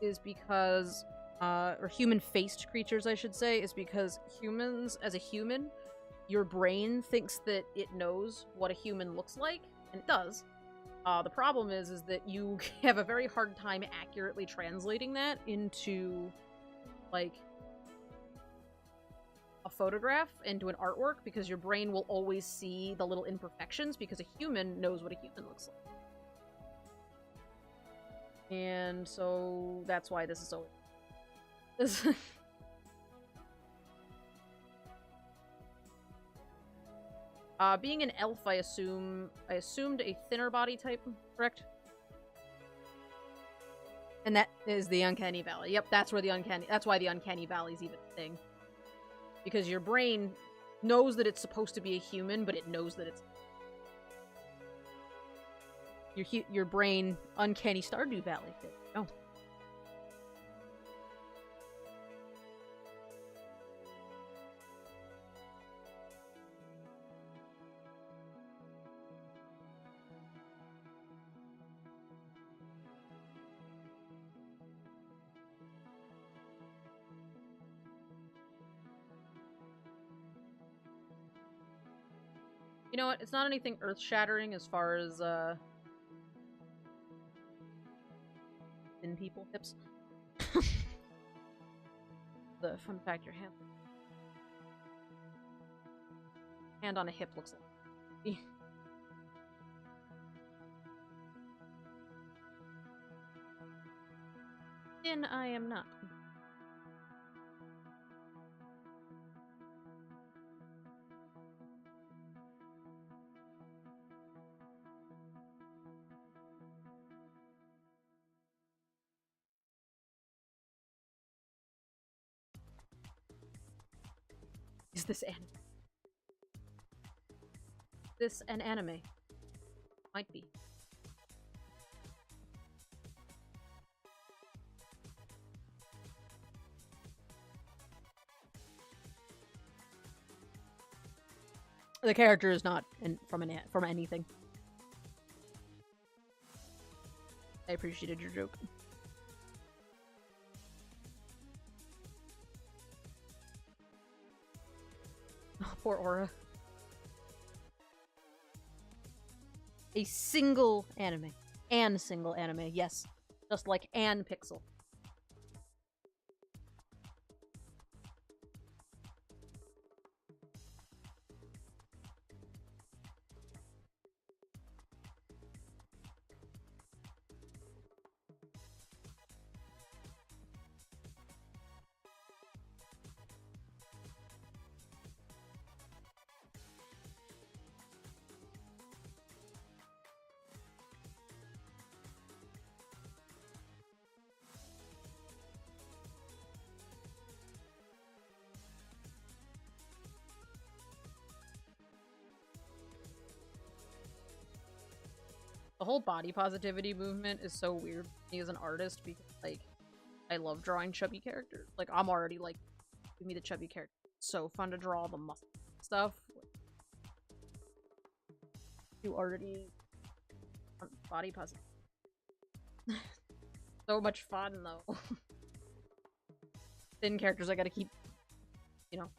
S1: is because, or human-faced creatures, I should say, is because humans, as a human, your brain thinks that it knows what a human looks like, and it does. The problem is that you have a very hard time accurately translating that into, like, a photograph, into an artwork, because your brain will always see the little imperfections, because a human knows what a human looks like. And so that's why this is so... being an elf, I assumed a thinner body type, correct? And that is the Uncanny Valley. Yep, that's why the Uncanny Valley is even a thing. Because your brain knows that it's supposed to be a human, but it knows that it's... Your brain, Uncanny Stardew Valley. Oh. You know what? It's not anything earth-shattering as far as, thin people hips. The fun fact, your hand on a hip looks like... Thin I am not. Is this anime? This an anime? Might be. The character is not from anything. I appreciated your joke. Oh, poor Aura. A single anime. An single anime, yes. Just like an pixel. whole body positivity movement is so weird to me as an artist because, like, I love drawing chubby characters. Like, I'm already, like, give me the chubby character. It's so fun to draw the muscle stuff. You already body positive. So much fun, though. Thin characters, I gotta keep, you know.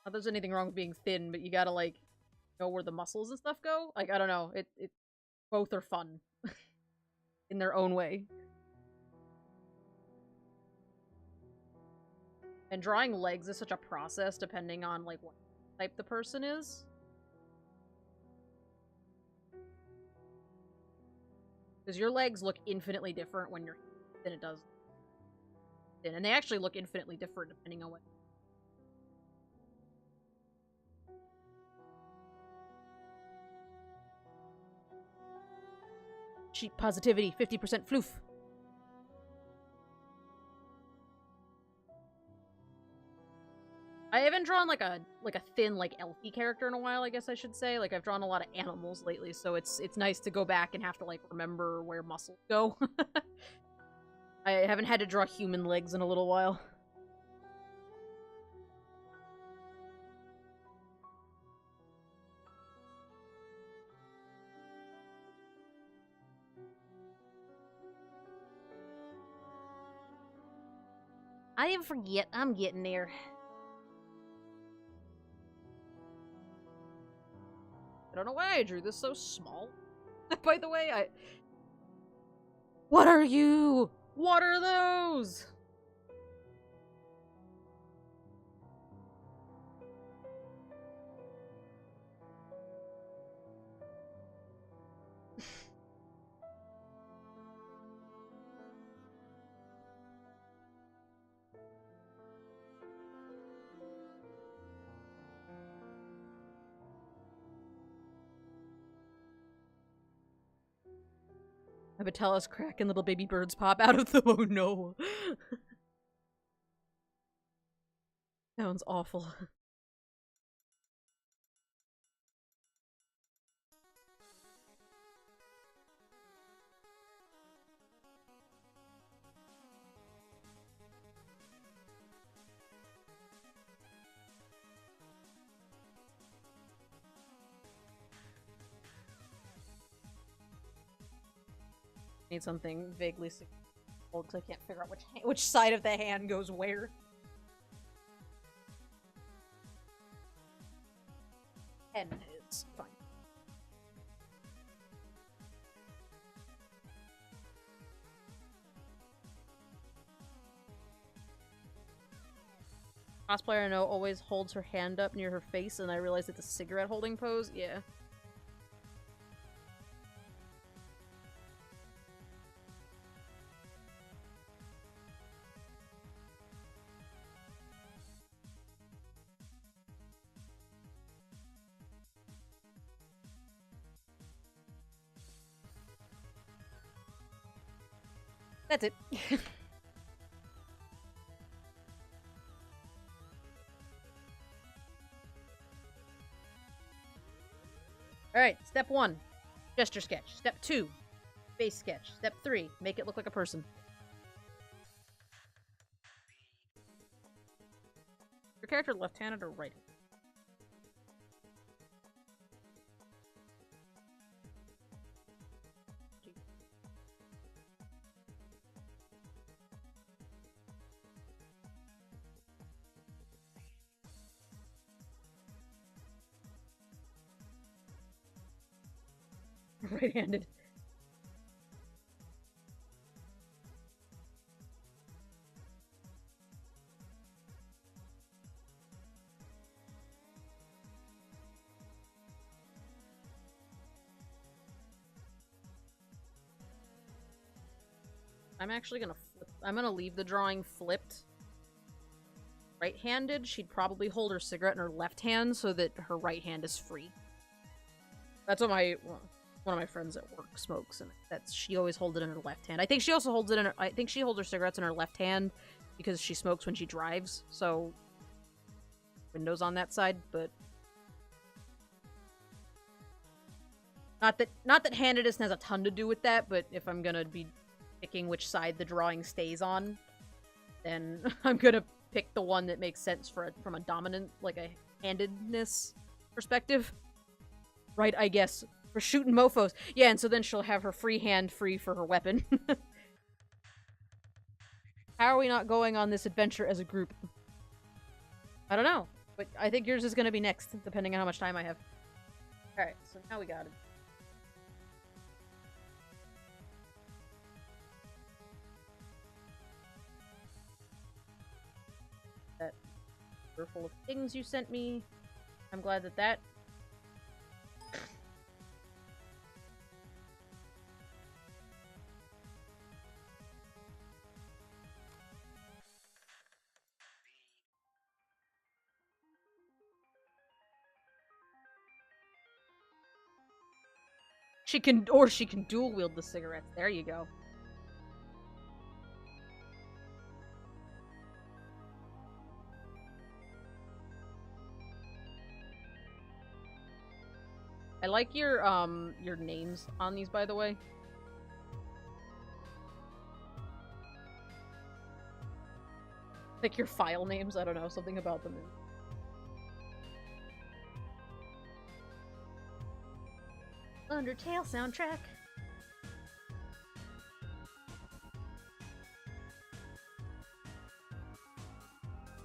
S1: Not there's anything wrong with being thin, but you gotta, like, know where the muscles and stuff go. Like, I don't know. It both are fun. In their own way. And drawing legs is such a process depending on, like, what type the person is. Because your legs look infinitely different when you're than it does. And they actually look infinitely different depending on what. Cheap positivity, 50% floof. I haven't drawn like a thin, like, elfy character in a while, I guess I should say. Like, I've drawn a lot of animals lately, so it's nice to go back and have to, like, remember where muscles go. I haven't had to draw human legs in a little while. I didn't forget. I'm getting there. I don't know why I drew this so small. By the way, What are you? What are those? A Patella's crack and little baby birds pop out of them. Oh no. Sounds awful. Need something vaguely old because I can't figure out which side of the hand goes where. Pen is fine. Cosplayer I know always holds her hand up near her face, and I realize it's a cigarette holding pose. Yeah. That's it. Alright, step 1. Gesture sketch. Step 2. Face sketch. Step 3. Make it look like a person. Your character left-handed or right-handed? Right-handed. I'm actually gonna flip. I'm gonna leave the drawing flipped. Right-handed, she'd probably hold her cigarette in her left hand so that her right hand is free. That's what one of my friends at work smokes, and she always holds it in her left hand. I think she also holds it in her. I think she holds her cigarettes in her left hand because she smokes when she drives. So windows on that side, but Not that handedness has a ton to do with that, but if I'm gonna be picking which side the drawing stays on, then I'm gonna pick the one that makes sense from a dominant, like a handedness perspective. Right, I guess. For shooting mofos. Yeah, and so then she'll have her free hand free for her weapon. How are we not going on this adventure as a group? I don't know, but I think yours is gonna be next, depending on how much time I have. Alright, so now we got it. That full of things you sent me. I'm glad that she can dual wield the cigarettes. There you go. I like your names on these, by the way. Like your file names, I don't know, something about them. Undertale soundtrack.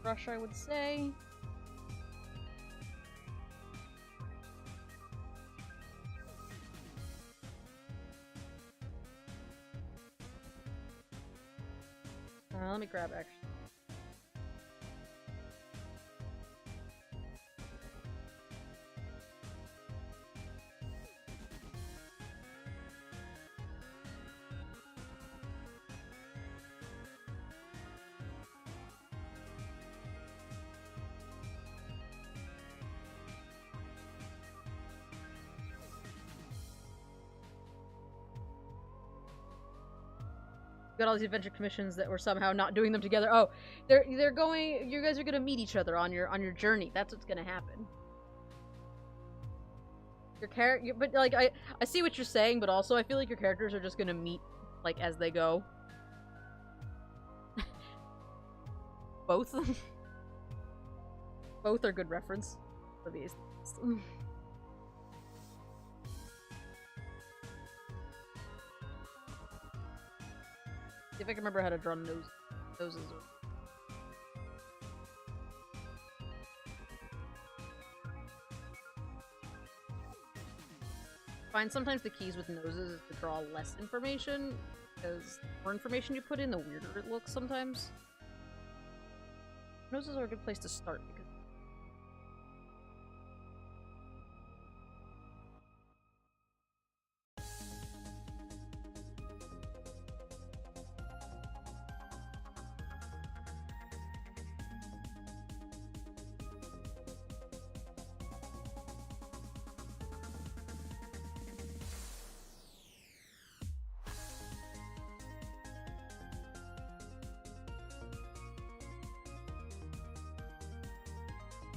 S1: Rush, I would say. Let me grab action. Got all these adventure commissions that were somehow not doing them together. Oh, they're going. You guys are gonna meet each other on your journey. That's what's gonna happen. Your character, but like I see what you're saying, but also I feel like your characters are just gonna meet like as they go. Both. Both are good reference for these. See if I can remember how to draw noses. Find sometimes the keys with noses is to draw less information, because the more information you put in, the weirder it looks sometimes. Noses are a good place to start because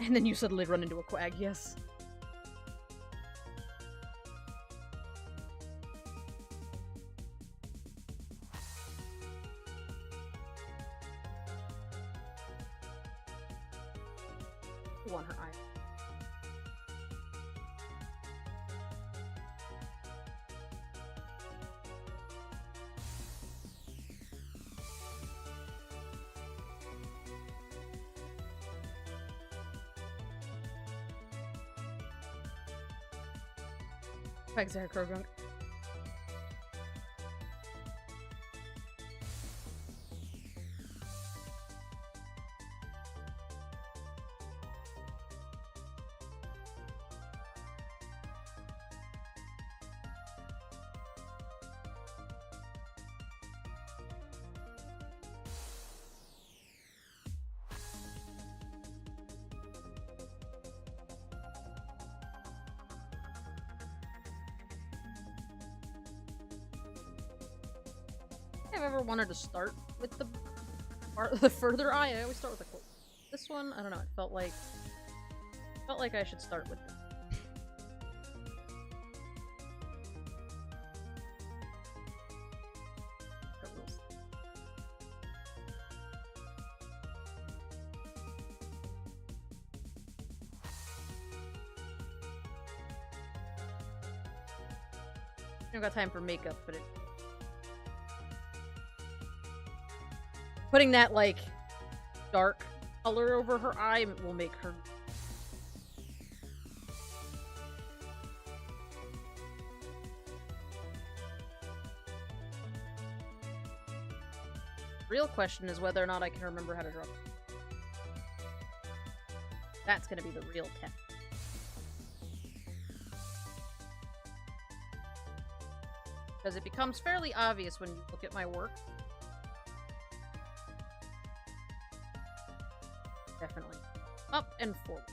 S1: and then you suddenly run into a quag, yes. You want her eye. Thanks, Eric Krogunk. I've ever wanted to start with the further eye. I always start with the close. This one, I don't know. It felt like I should start with it. I don't got time for makeup, but putting that, like, dark color over her eye will make her... Real question is whether or not I can remember how to draw. That's gonna be the real test. Because it becomes fairly obvious when you look at my work. Definitely. Up and forward.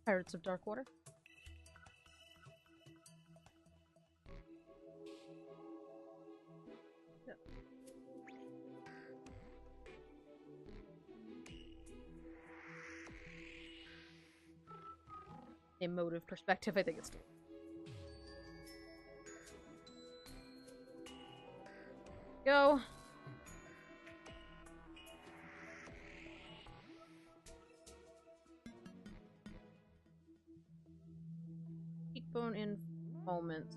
S1: Pirates of Darkwater. Yep. Emotive perspective, I think it's... Go. Cheekbone in moments.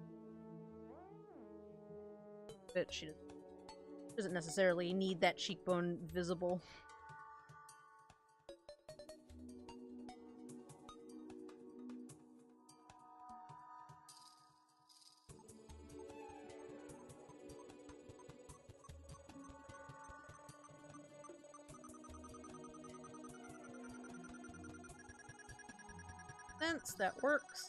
S1: But she doesn't necessarily need that cheekbone visible. That works.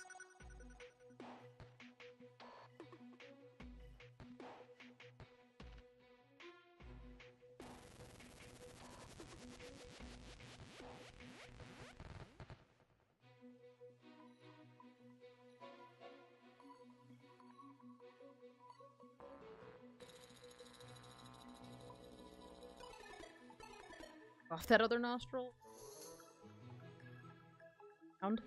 S1: Off that other nostril. Sound.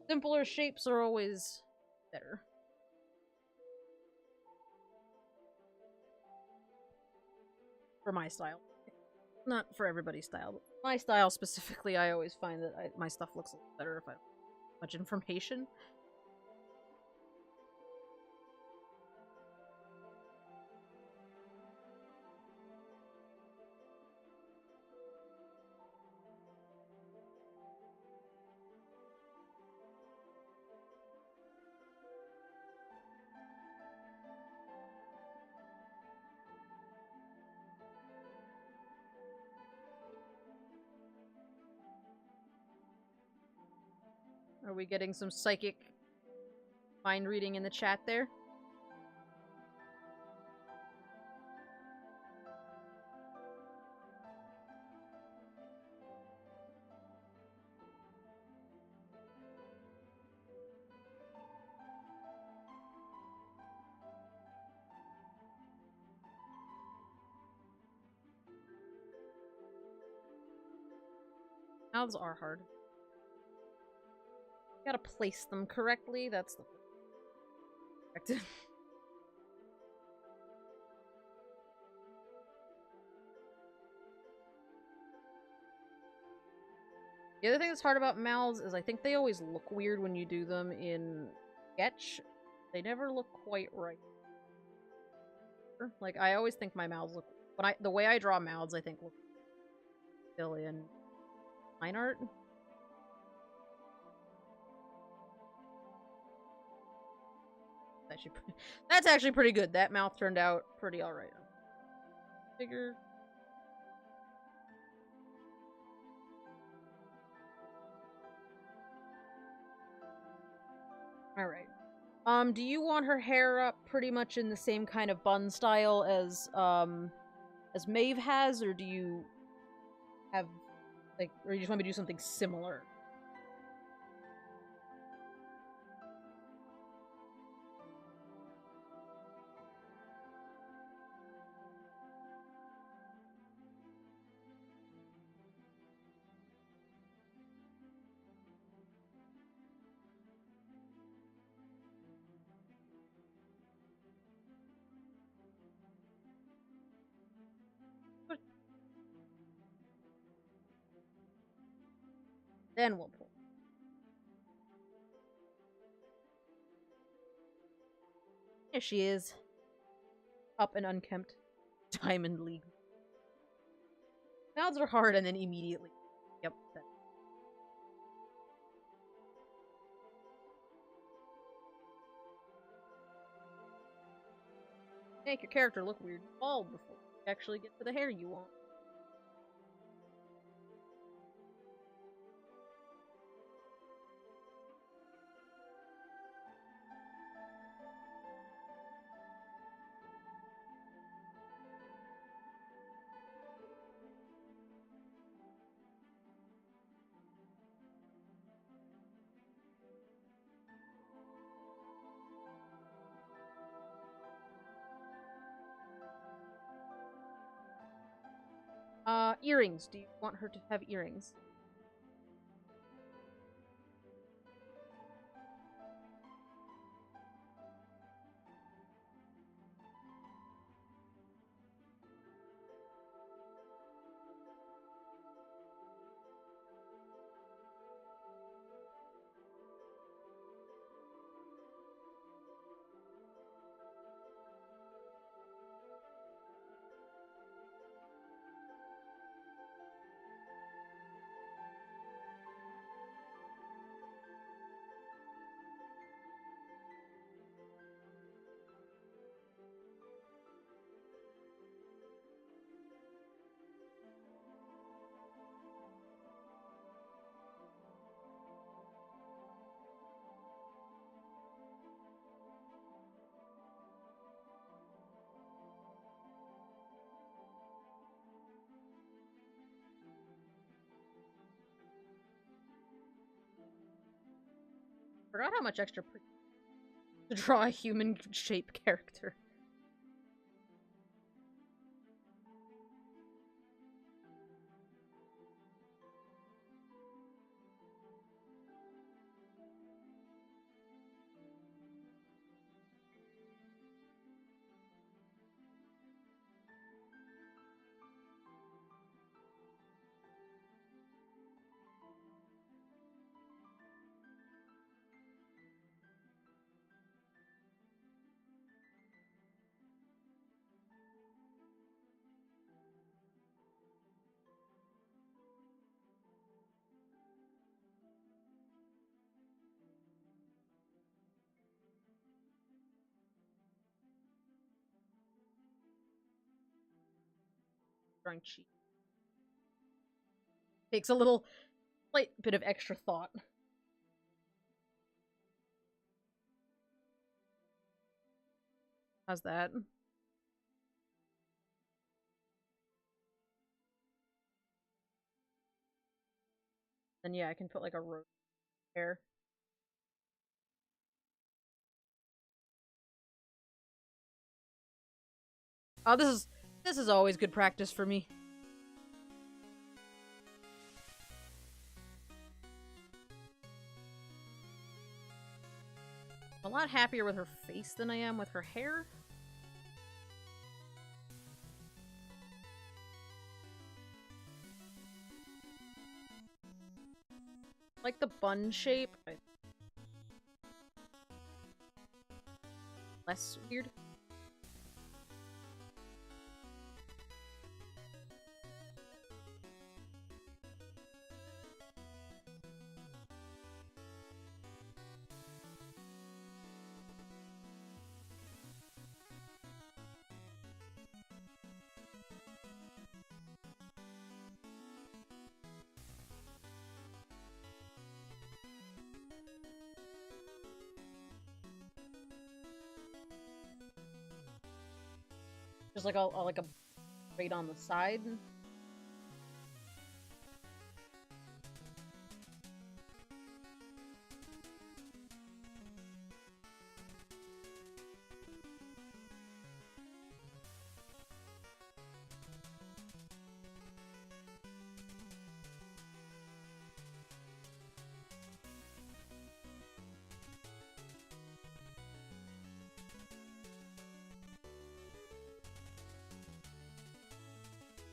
S1: Simpler shapes are always better. For my style. Not for everybody's style, but my style specifically, I always find that my stuff looks a little better if I have much information. Are we getting some psychic mind reading in the chat there? Mouths are hard. Gotta place them correctly, that's the... The other thing that's hard about mouths is I think they always look weird when you do them in sketch. They never look quite right. Like, I always think my mouths look... the way I draw mouths, I think look silly in line art. That's actually pretty good. That mouth turned out pretty alright. Bigger. Alright. Do you want her hair up pretty much in the same kind of bun style as Maeve has, or do you have, like, or you just want me to do something similar? Then we'll pull. Here she is. Up and unkempt. Diamond League. Mouths are hard and then immediately. Yep. Make your character look weird bald before you actually get to the hair you want. Earrings. Do you want her to have earrings? Forgot how much extra to draw a human shape character. Drawing cheap. Takes a little slight bit of extra thought. How's that? Then yeah, I can put like a rope hair. Oh, this is always good practice for me. I'm a lot happier with her face than I am with her hair. Like the bun shape. Less weird. Just like all like a braid on the side.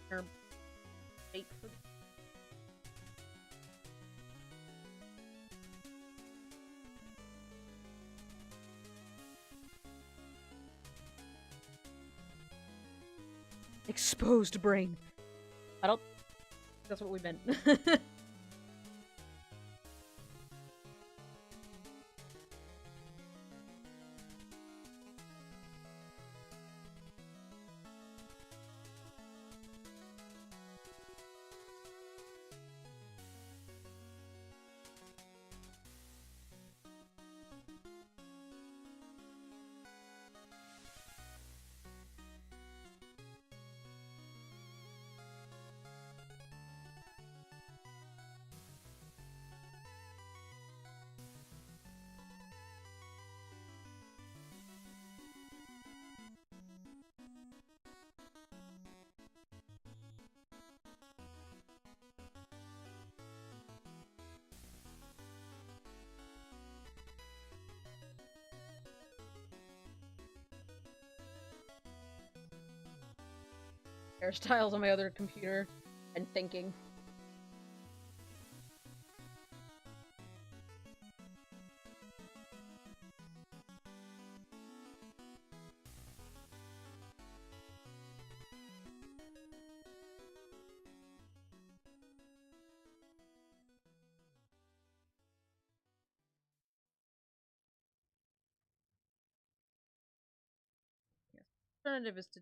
S1: Or shape for Exposed brain. I don't... That's what we meant. Hairstyles on my other computer and thinking. Yes. Alternative is to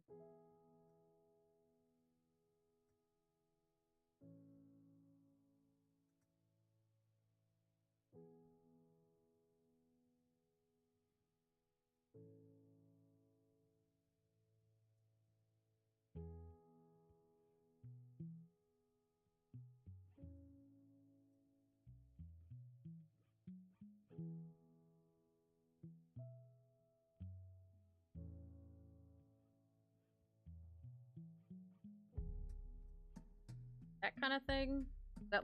S1: that kind of thing. That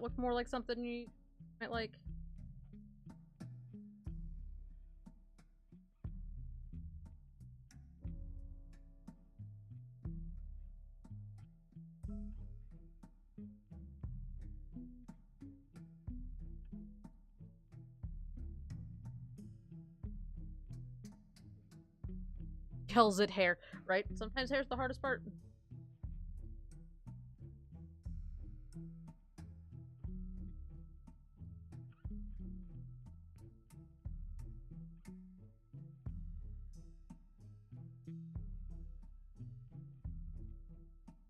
S1: look more like something you might like. Yells at hair, right? Sometimes hair's the hardest part.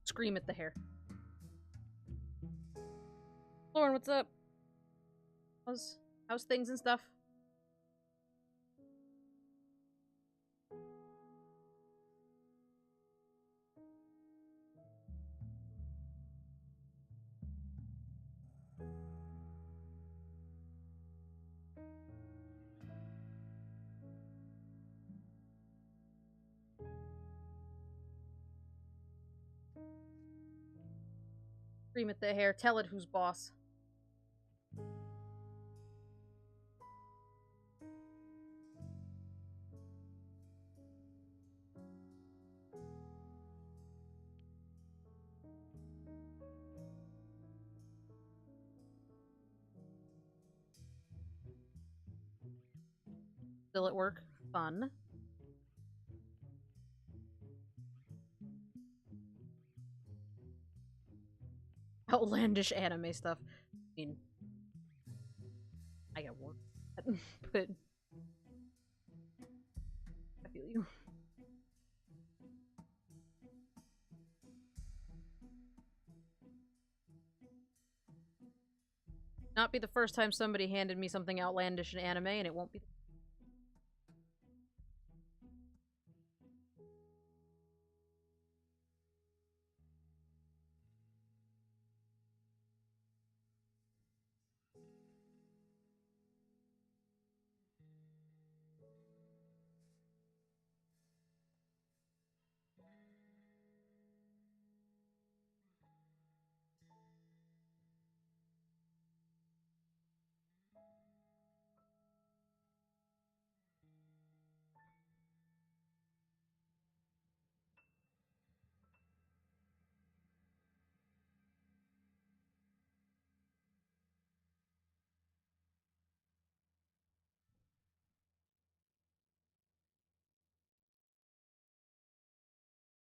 S1: Scream at the hair. Lauren, what's up? How's things and stuff? Scream at the hair. Tell it who's boss. Still at work. Fun. Outlandish anime stuff. I mean, I got work. But I feel you. Not be the first time somebody handed me something outlandish in anime, and it won't be.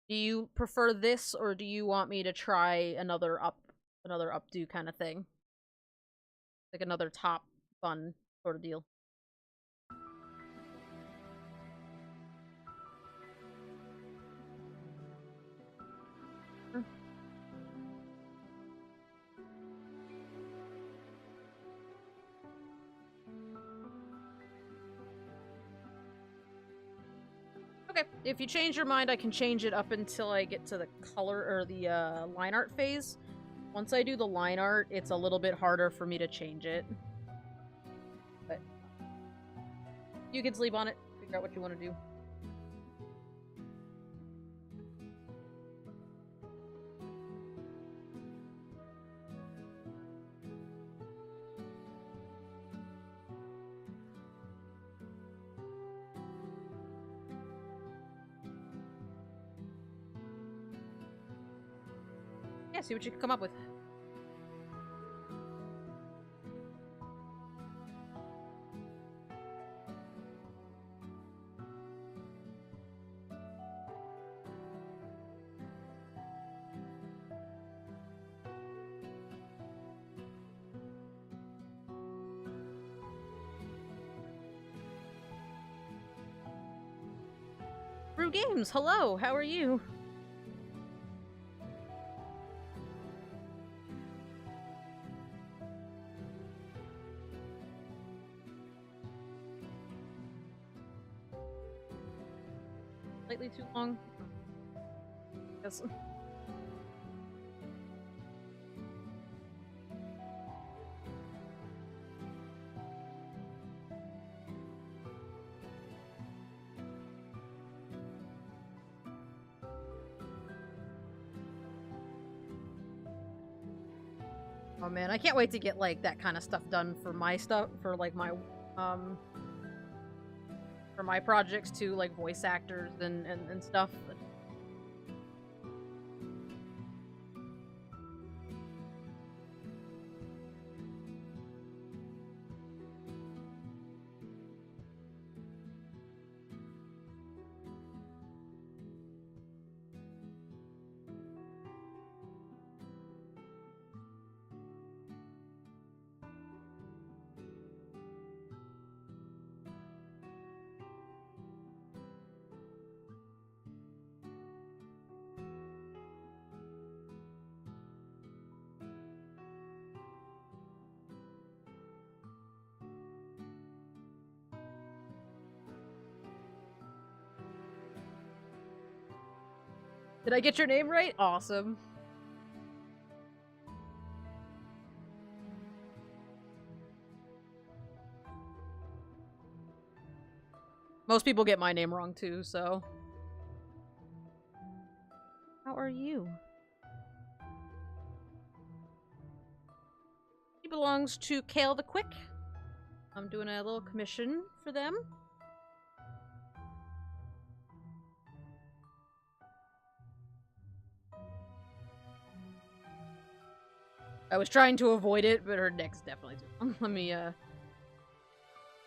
S1: Do you prefer this, or do you want me to try another updo kind of thing? Like another top fun sort of deal. Okay, if you change your mind, I can change it up until I get to the color or the line art phase. Once I do the line art, it's a little bit harder for me to change it. But you can sleep on it, figure out what you want to do. Yeah, see what you can come up with. Brew Games, hello, how are you? Slightly too long. Yes. Oh man, I can't wait to get like that kind of stuff done for my stuff, for like my for my projects too, like voice actors and stuff. Did I get your name right? Awesome. Most people get my name wrong too, so. How are you? He belongs to Kale the Quick. I'm doing a little commission for them. I was trying to avoid it, but her neck's definitely too long. Let me, a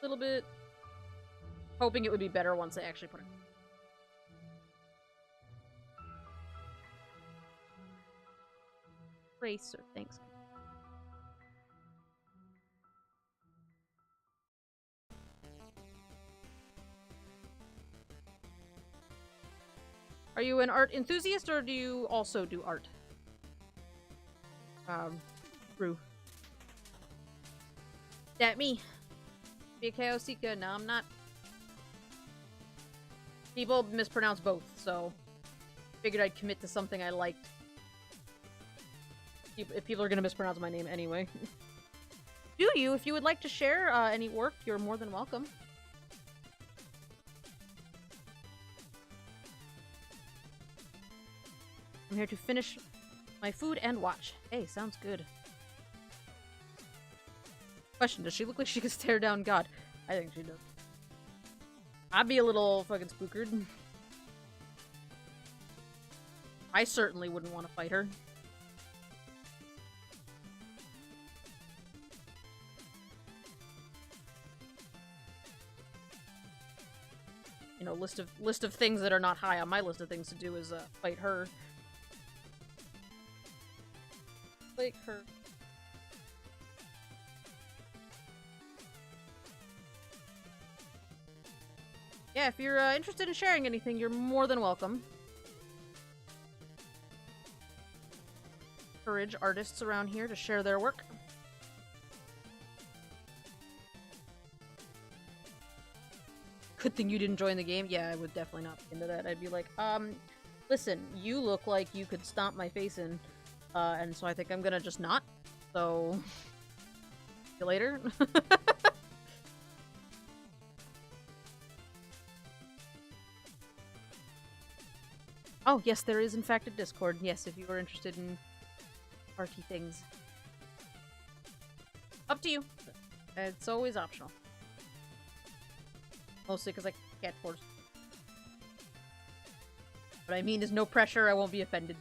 S1: little bit. Hoping it would be better once I actually put it. Racer, thanks. Are you an art enthusiast, or do you also do art? Rue. That me. Be a Chaosika. No, I'm not. People mispronounce both, so figured I'd commit to something I liked. If people are gonna mispronounce my name anyway. Do you? If you would like to share any work, you're more than welcome. I'm here to finish my food and watch. Hey, sounds good. Question, does she look like she could stare down God? I think she does. I'd be a little fucking spookered. I certainly wouldn't want to fight her. you know, list of things that are not high on my list of things to do is fight her. Fight her. Yeah, if you're interested in sharing anything, you're more than welcome. Encourage artists around here to share their work. Good thing you didn't join the game. Yeah, I would definitely not be into that. I'd be like, listen, you look like you could stomp my face in, and so I think I'm gonna just not. So, see you later. Oh, yes, there is in fact a Discord. Yes, if you are interested in party things. Up to you. It's always optional. Mostly because I can't force. What I mean is no pressure, I won't be offended.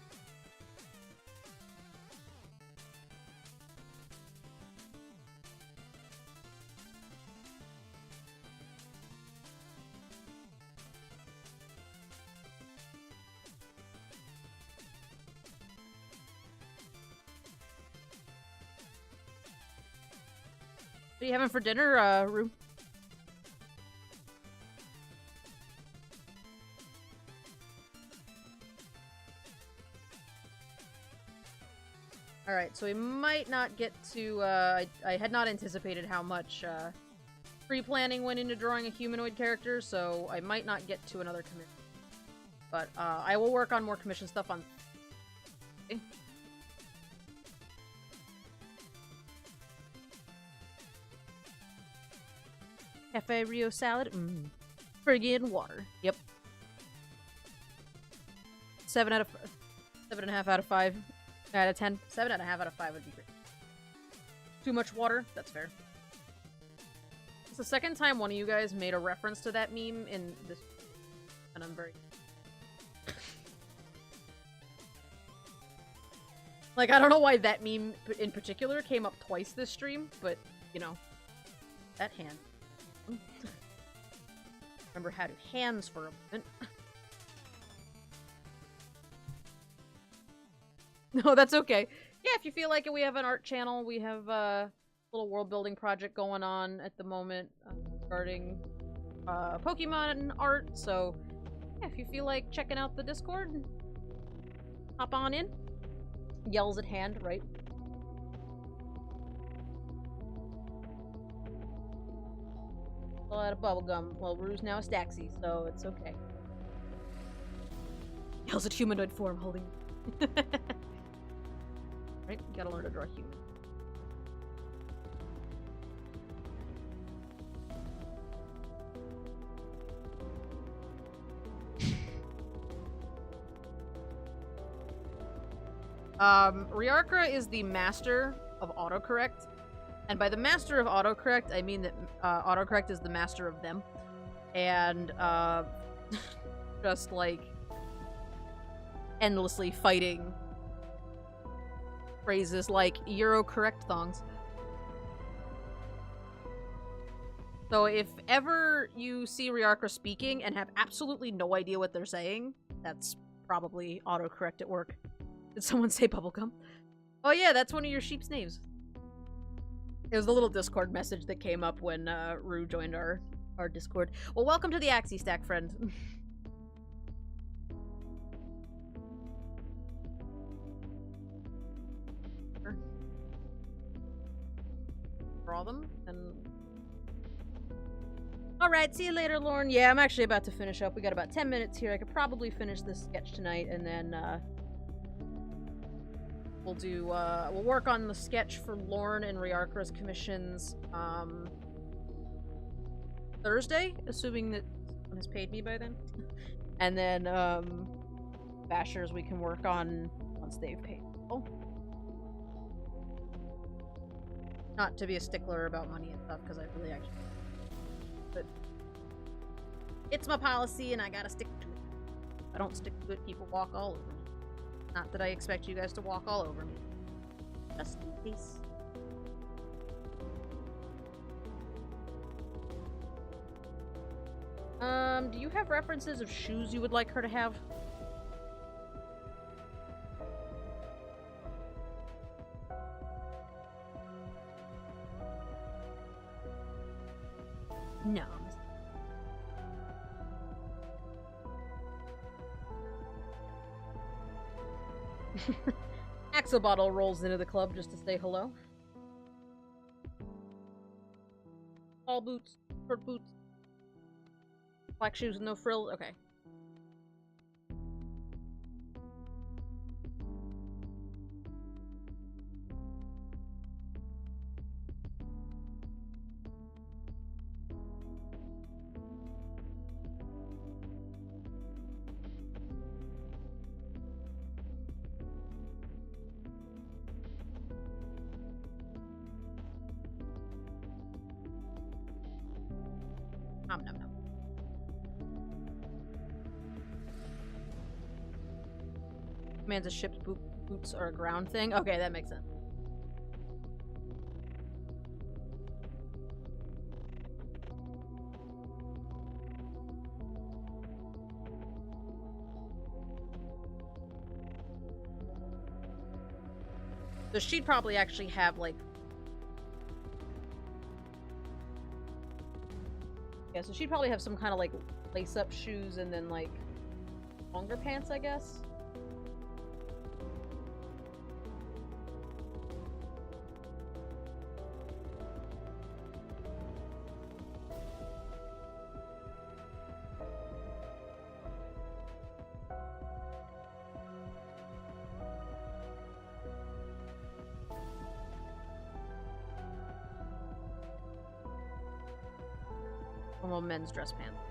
S1: What are you having for dinner, Rue? Alright, so we might not get to, I had not anticipated how much, pre-planning went into drawing a humanoid character, so I might not get to another commission. But, I will work on more commission stuff on... Okay. Cafe Rio salad. Friggin' water. Yep. 7.5 out of 5. Out of 10. 7.5 out of 5 would be great. Too much water? That's fair. It's the second time one of you guys made a reference to that meme in this, and I'm very... Like, I don't know why that meme in particular came up twice this stream, but, you know, that hand. Remember how to hands for a moment. No, that's okay. Yeah, if you feel like it, we have an art channel. We have a little world building project going on at the moment regarding Pokemon art. So, yeah, if you feel like checking out the Discord, hop on in. Yells at hand, right? Out of bubblegum. Well, Rue's now a Staxie, so it's okay. Yells at humanoid form, holding. Right? You gotta learn to draw human. Riarkra is the master of autocorrect. And by the master of autocorrect, I mean that autocorrect is the master of them. And, just, like, endlessly fighting phrases like Euro-correct thongs. So if ever you see Riarkra speaking and have absolutely no idea what they're saying, that's probably autocorrect at work. Did someone say bubblegum? Oh yeah, that's one of your sheep's names. It was the little Discord message that came up when Rue joined our Discord. Well, welcome to the Axie Stack, friend. Draw them and... Alright, see you later, Lauren. Yeah, I'm actually about to finish up. We got about 10 minutes here. I could probably finish this sketch tonight, and then we'll work on the sketch for Lorne and Riarkra's commissions Thursday, assuming that someone has paid me by then. And then Bashers we can work on once they've paid. Oh. Not to be a stickler about money and stuff, because I really actually... But it's my policy and I gotta stick to it. If I don't stick to it, people walk all over me. Not that I expect you guys to walk all over me. Just in case. Do you have references of shoes you would like her to have? No. Axolotl rolls into the club just to say hello. All boots, short boots, black shoes with no frills. Okay. Nom nom nom. Commands a ship's boots are a ground thing. Okay, that makes sense. So she'd probably actually have like. Yeah, so she'd probably have some kind of like lace-up shoes and then like longer pants, I guess. Normal men's dress pants.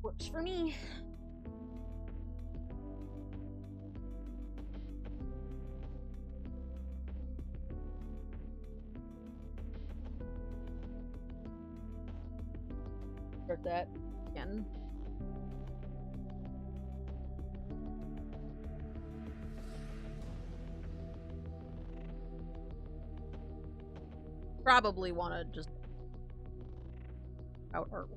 S1: Works for me. Start that again. Probably want to just out artwork.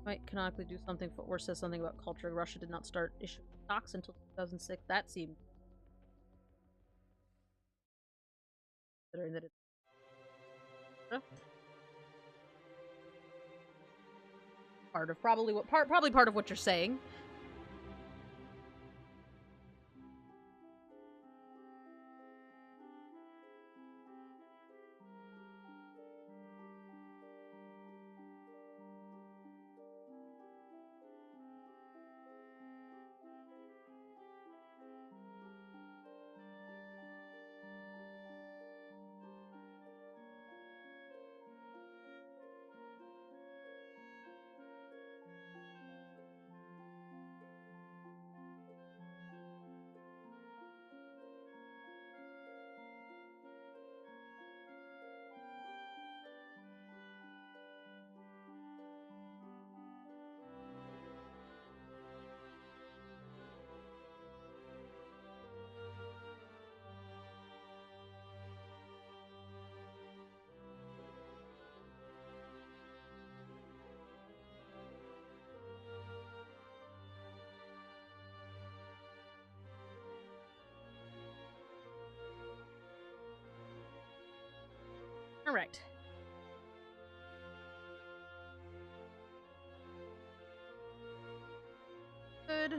S1: Might canonically do something. Footwear says something about culture. Russia did not start issuing stocks until 2006. That seemed considering that it's probably part of what you're saying. All right. Good.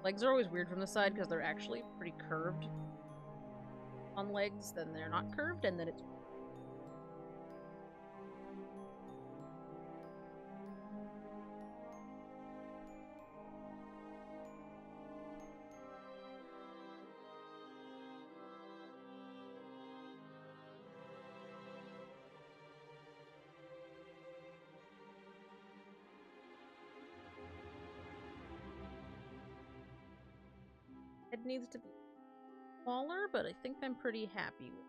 S1: Legs are always weird from the side because they're actually pretty curved on legs, then they're not curved, and then it's needs to be smaller, but I think I'm pretty happy with it.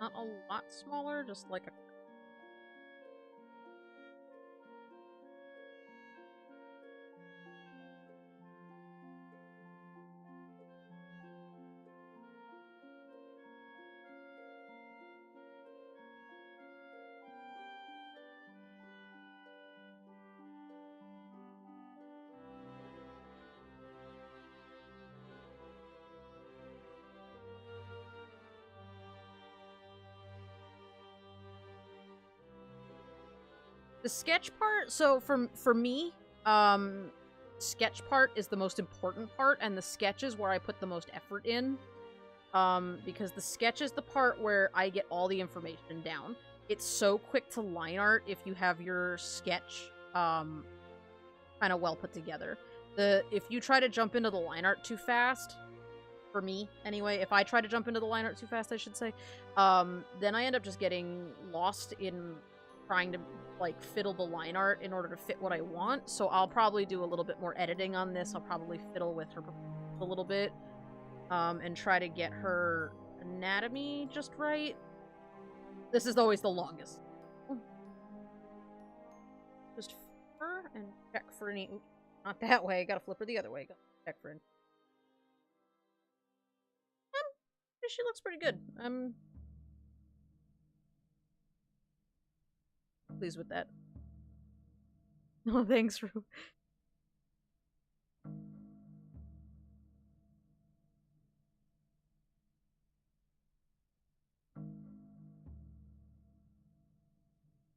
S1: Not a lot smaller, just like a... The sketch part, so for me, sketch part is the most important part, and the sketch is where I put the most effort in. Because the sketch is the part where I get all the information down. It's so quick to line art if you have your sketch, kind of well put together. If you try to jump into the line art too fast, for me, anyway, if I try to jump into the line art too fast, I should say, then I end up just getting lost in trying to, like, fiddle the line art in order to fit what I want, so I'll probably do a little bit more editing on this. I'll probably fiddle with her a little bit, and try to get her anatomy just right. This is always the longest. Just flip her and check for any... Oops, not that way, gotta flip her the other way. Gotta check for any... She looks pretty good. I'm pleased with that. Oh, thanks, Rue.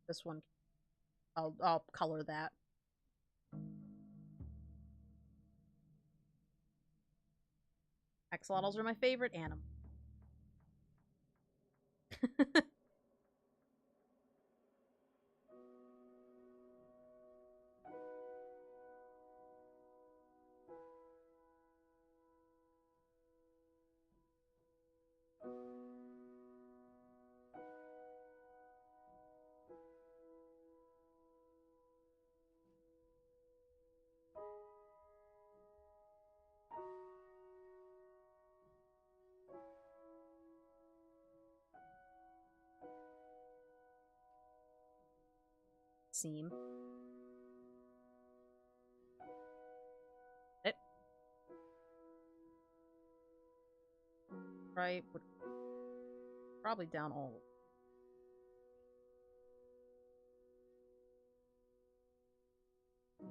S1: This one, I'll color that. Axolotls are my favorite animal. Seam. It. Right. Probably down all of it.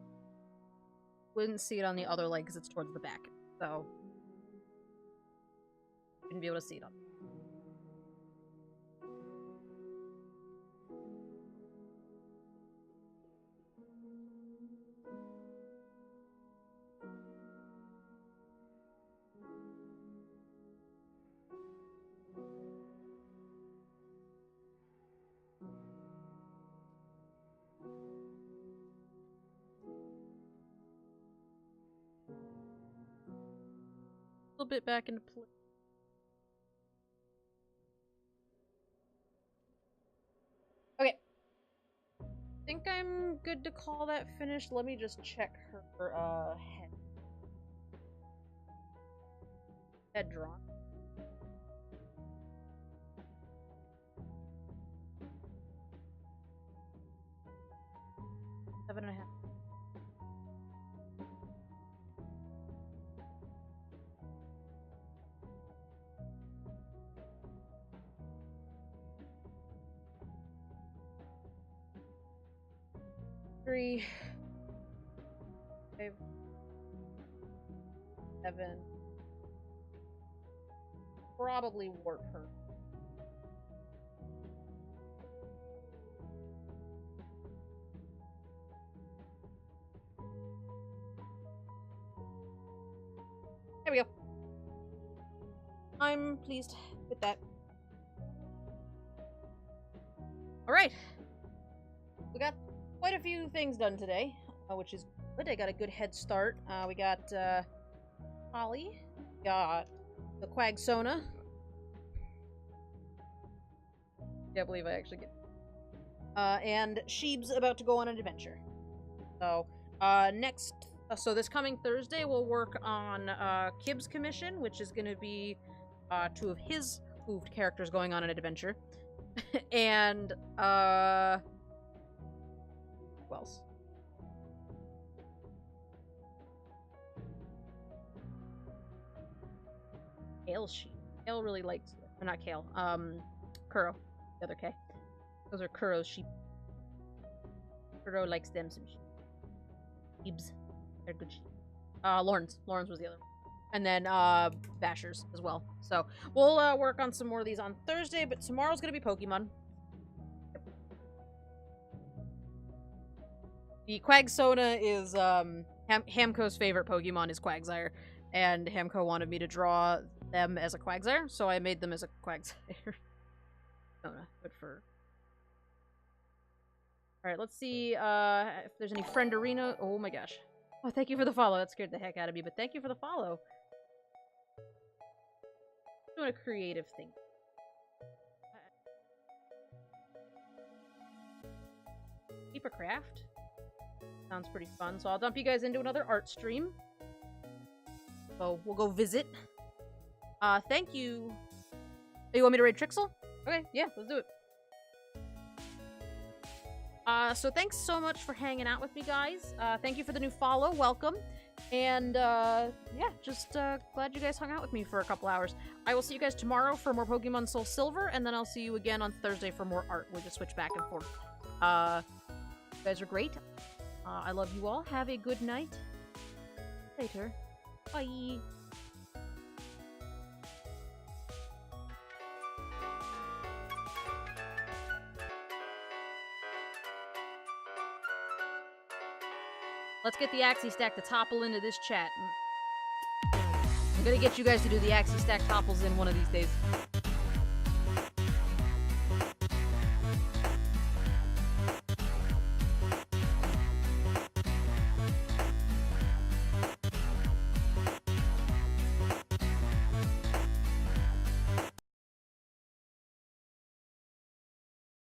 S1: Wouldn't see it on the other leg because it's towards the back, so wouldn't be able to see it on. A little bit back into place. Okay. I think I'm good to call that finished. Let me just check her head drawn. Seven and a half. Three, 5, 7. Probably warp her. There we go. I'm pleased with that. Alright. We got quite a few things done today, which is good. I got a good head start. We got Holly, got the Quagsona. Can't believe I actually get. And Sheeb's about to go on an adventure. So, so this coming Thursday, we'll work on Kib's commission, which is going to be 2 of his hooved characters going on an adventure. And, who else? Kale's sheep. Kale really likes, or not Kale, Kuro, the other K. Those are Kuro's sheep. Kuro likes them some sheep. Sheebs. They're good sheep. Lawrence. Lawrence was the other one. And then, Bashers as well. So, we'll, work on some more of these on Thursday, but tomorrow's gonna be Pokemon. The Quagsona is, Hamco's favorite Pokemon is Quagsire, and Hamco wanted me to draw them as a Quagsire, so I made them as a Quagsire. Good for... Alright, let's see, if there's any friend arena. Oh my gosh. Oh, thank you for the follow. That scared the heck out of me, but thank you for the follow. Doing a creative thing. Keep a craft. Sounds pretty fun, so I'll dump you guys into another art stream. So, we'll go visit. Thank you. Oh, you want me to raid Trixel? Okay, yeah, let's do it. So thanks so much for hanging out with me, guys. Thank you for the new follow. Welcome. And, yeah, just, glad you guys hung out with me for a couple hours. I will see you guys tomorrow for more Pokemon Soul Silver, and then I'll see you again on Thursday for more art. We'll just switch back and forth. You guys are great. I love you all. Have a good night. Later. Bye. Let's get the Axie Stack to topple into this chat. I'm gonna get you guys to do the Axie Stack topples in one of these days.